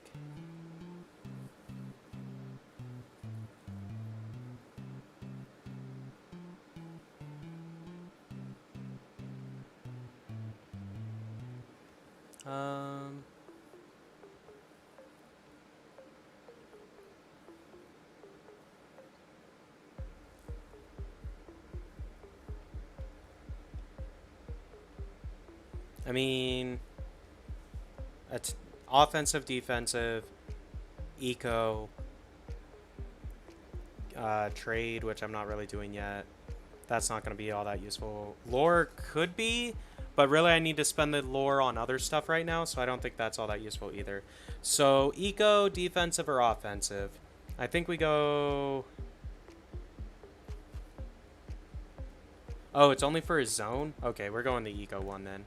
I mean, it's offensive, defensive, eco, trade, which I'm not really doing yet. That's not going to be all that useful. Lore could be, but really I need to spend the lore on other stuff right now, so I don't think that's all that useful either. So, eco, defensive, or offensive? I think we go... Oh, it's only for his zone? Okay, we're going the eco one then.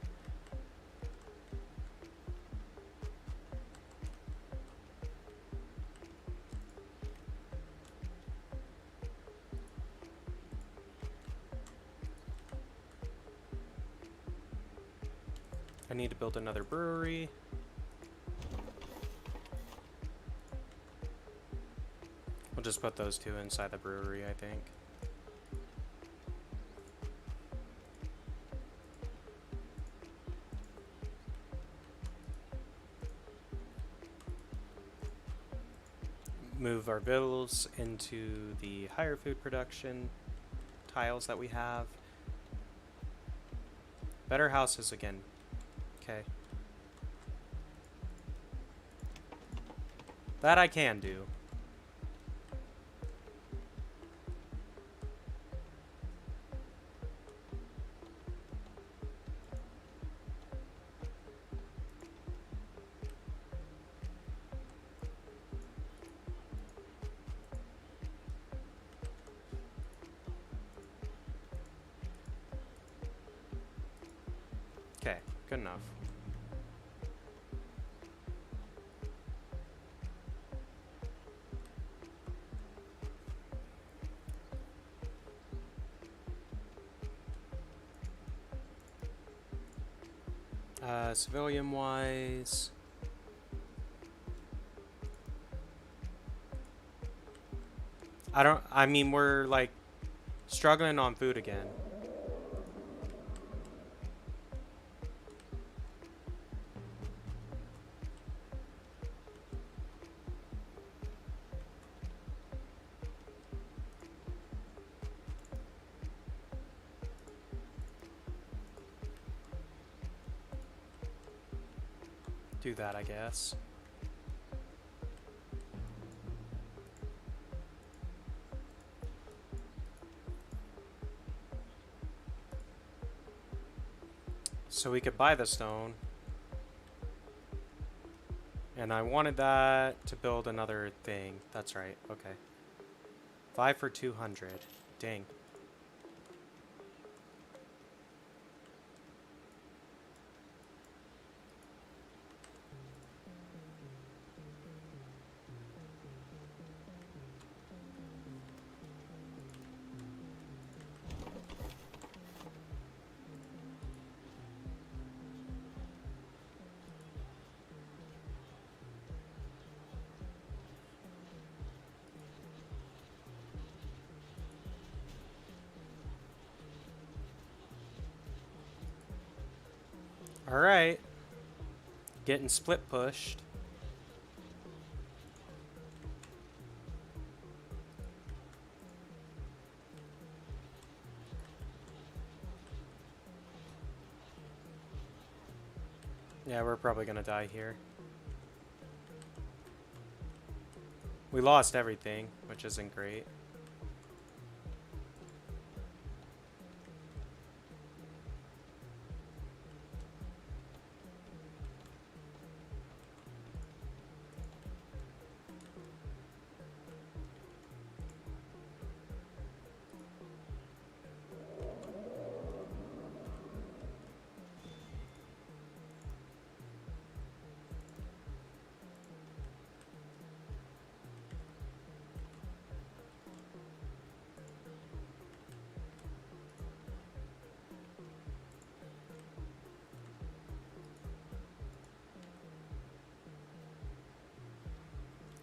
I need to build another brewery. We'll just put those two inside the brewery, I think. Move our bills into the higher food production tiles that we have. Better houses again. Okay. That I can do. Okay, good enough. Civilian-wise... I mean, we're, like, struggling on food again. Do that, I guess. So we could buy the stone. And I wanted that to build another thing. That's right, okay. 5 for 200. Dang. Alright. Getting split pushed. Yeah, we're probably gonna die here. We lost everything, which isn't great.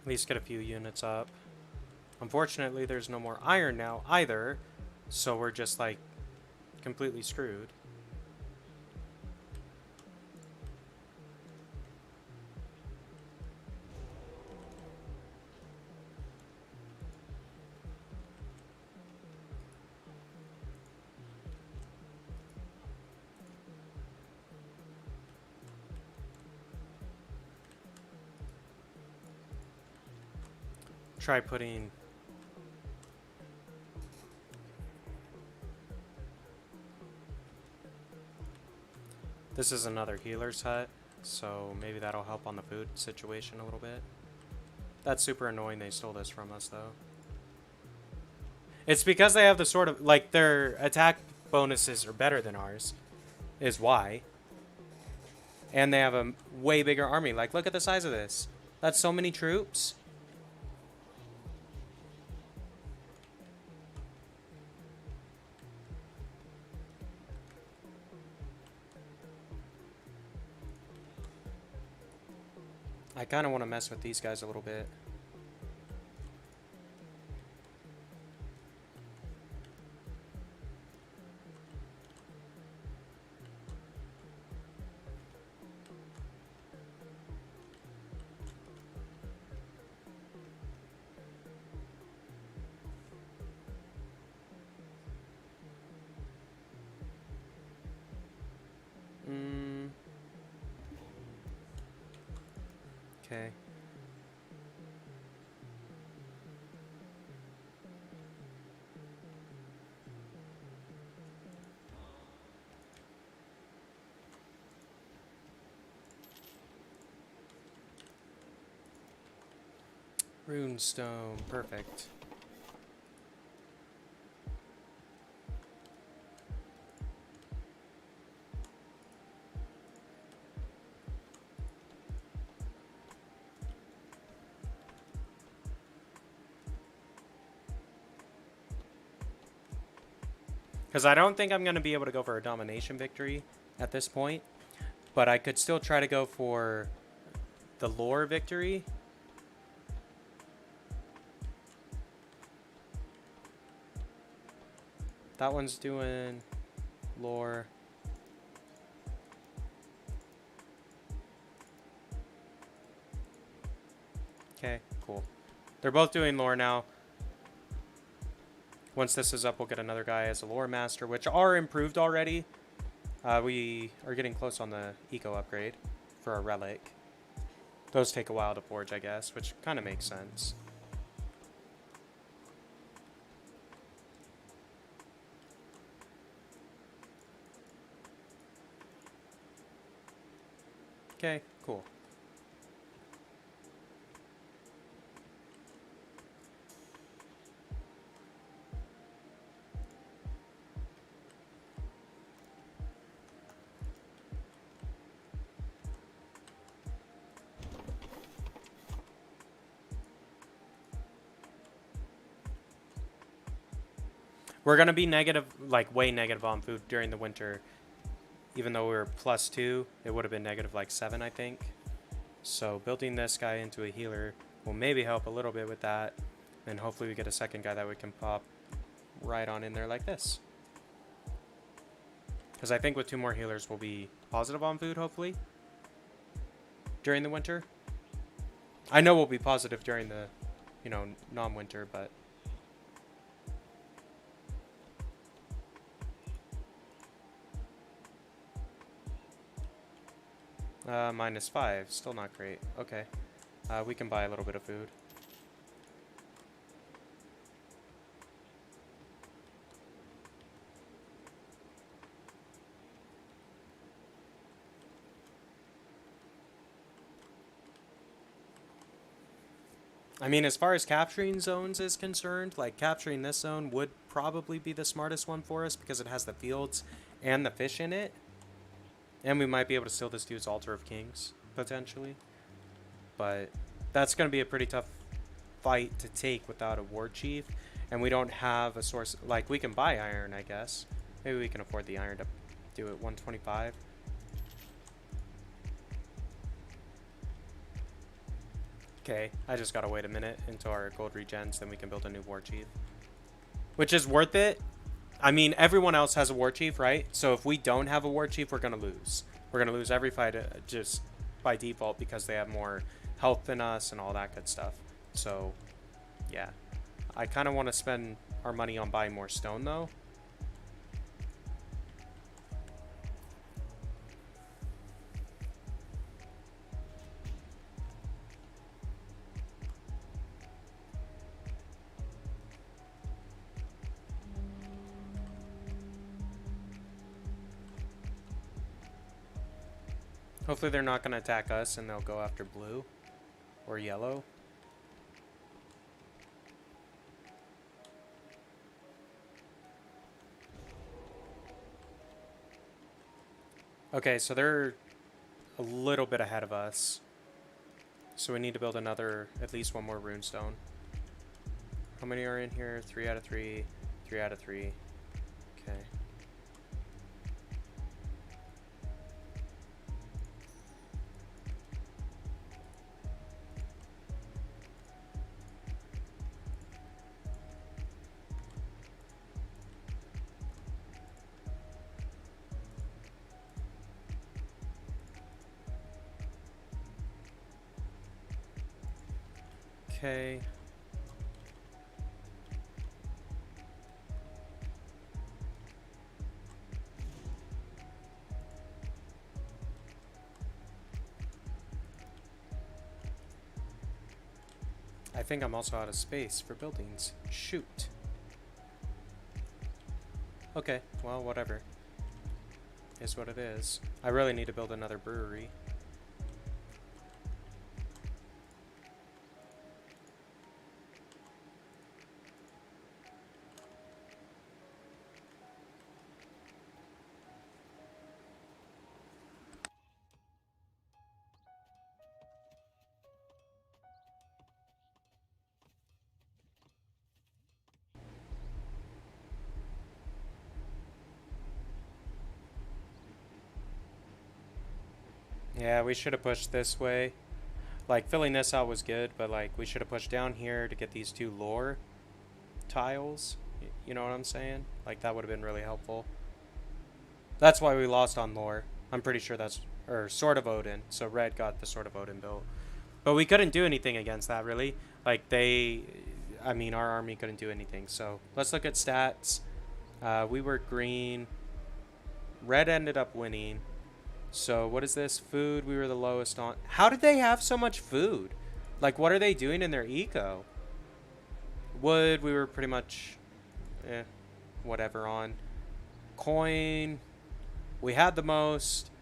At least get a few units up. Unfortunately, there's no more iron now either, so we're just like completely screwed. Try putting... This is another healer's hut, so maybe that'll help on the food situation a little bit. That's super annoying they stole this from us, though. It's because they have the sort of... Like, their attack bonuses are better than ours, is why. And they have a way bigger army. Like, look at the size of this. That's so many troops. I kind of want to mess with these guys a little bit. Okay. Runestone, perfect. Because I don't think I'm going to be able to go for a domination victory at this point. But I could still try to go for the lore victory. That one's doing lore. Okay, cool. They're both doing lore now. Once this is up, we'll get another guy as a lore master, which are improved already. We are getting close on the eco upgrade for a relic. Those take a while to forge, I guess, which kind of makes sense. Okay, cool. We're going to be negative, like way negative on food during the winter. Even though we were +2, it would have been negative like 7, I think. So building this guy into a healer will maybe help a little bit with that. And hopefully we get a second guy that we can pop right on in there like this. Because I think with 2 more healers we'll be positive on food, hopefully, during the winter. I know we'll be positive during the, you know, non-winter, but... -5, still not great. Okay, we can buy a little bit of food. I mean, as far as capturing zones is concerned, like capturing this zone would probably be the smartest one for us because it has the fields and the fish in it. And we might be able to steal this dude's Altar of Kings, potentially. But that's going to be a pretty tough fight to take without a War Chief. And we don't have a source... Like, we can buy iron, I guess. Maybe we can afford the iron to do it. 125. Okay, I just gotta wait a minute until our gold regens, then we can build a new War Chief. Which is worth it. I mean, everyone else has a War Chief, right? So if we don't have a War Chief, we're going to lose. We're going to lose every fight just by default because they have more health than us and all that good stuff. So, yeah. I kind of want to spend our money on buying more stone, though. Hopefully they're not going to attack us and they'll go after blue or yellow. Okay, so they're a little bit ahead of us. So we need to build another, at least one more runestone. How many are in here? 3 out of 3. 3 out of 3. Okay. Okay. I think I'm also out of space for buildings. Shoot. Okay, well, whatever. Is what it is. I really need to build another brewery. Yeah, we should have pushed this way. Like, filling this out was good, but, like, we should have pushed down here to get these 2 lore tiles. You know what I'm saying? Like, that would have been really helpful. That's why we lost on lore. I'm pretty sure that's... Or Sword of Odin. So red got the Sword of Odin built. But we couldn't do anything against that, really. Like, they... I mean, our army couldn't do anything. So, let's look at stats. We were green. Red ended up winning. So, what is this? Food, we were the lowest on. How did they have so much food? Like, what are they doing in their eco? Wood, we were pretty much... whatever on. Coin, we had the most.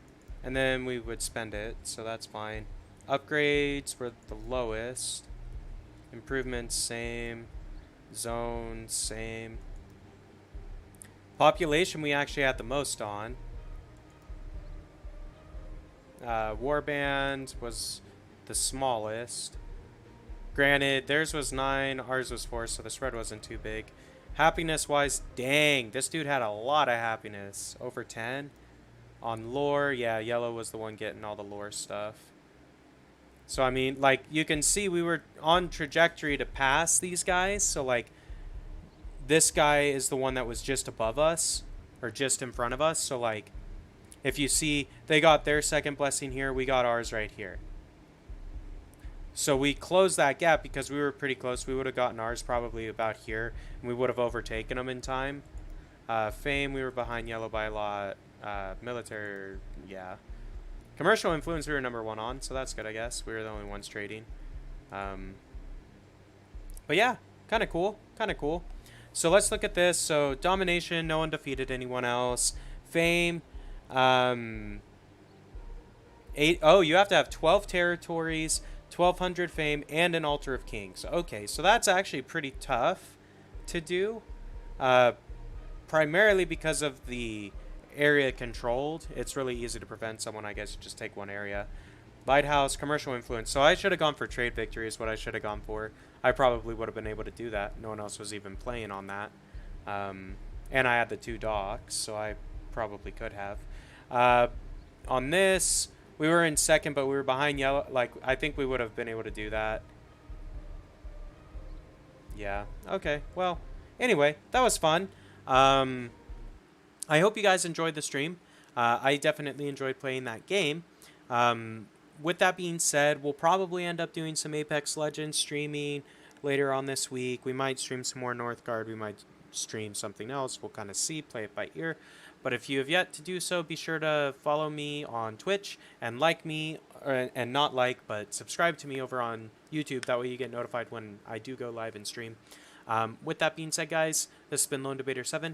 And then we would spend it, so that's fine. Upgrades were the lowest. Improvements, same. Zones, same. Population, we actually had the most on. Warband was the smallest. Granted, theirs was 9, ours was 4, so the spread wasn't too big. Happiness-wise, dang, this dude had a lot of happiness. Over 10. On lore, yeah, yellow was the one getting all the lore stuff. So, I mean, like, you can see we were on trajectory to pass these guys. So, like, this guy is the one that was just above us, or just in front of us. So, like, if you see, they got their second blessing here, we got ours right here. So we closed that gap because we were pretty close. We would have gotten ours probably about here, and we would have overtaken them in time. Fame, we were behind yellow by a lot. Military, yeah. Commercial influence, we were number 1 on, so that's good, I guess. We were the only ones trading. But yeah, kind of cool. Kind of cool. So let's look at this. So domination, no one defeated anyone else. Fame, 8. Oh, you have to have 12 territories, 1200 fame, and an altar of kings. Okay, so that's actually pretty tough to do. Primarily because of the area controlled. It's really easy to prevent someone, I guess, just take one area. Lighthouse, commercial influence. So I should have gone for trade victory is what I should have gone for. I probably would have been able to do that. No one else was even playing on that. And I had the 2 docks, so I probably could have. On this, we were in second, but we were behind yellow. Like, I think we would have been able to do that. Yeah. Okay. Well, anyway, that was fun. I hope you guys enjoyed the stream. I definitely enjoyed playing that game. With that being said, we'll probably end up doing some Apex Legends streaming later on this week. We might stream some more Northgard. We might stream something else. We'll kind of see, play it by ear. But if you have yet to do so, be sure to follow me on Twitch and like me, and not like, but subscribe to me over on YouTube. That way you get notified when I do go live and stream. With that being said, guys, this has been Lone Debater 7.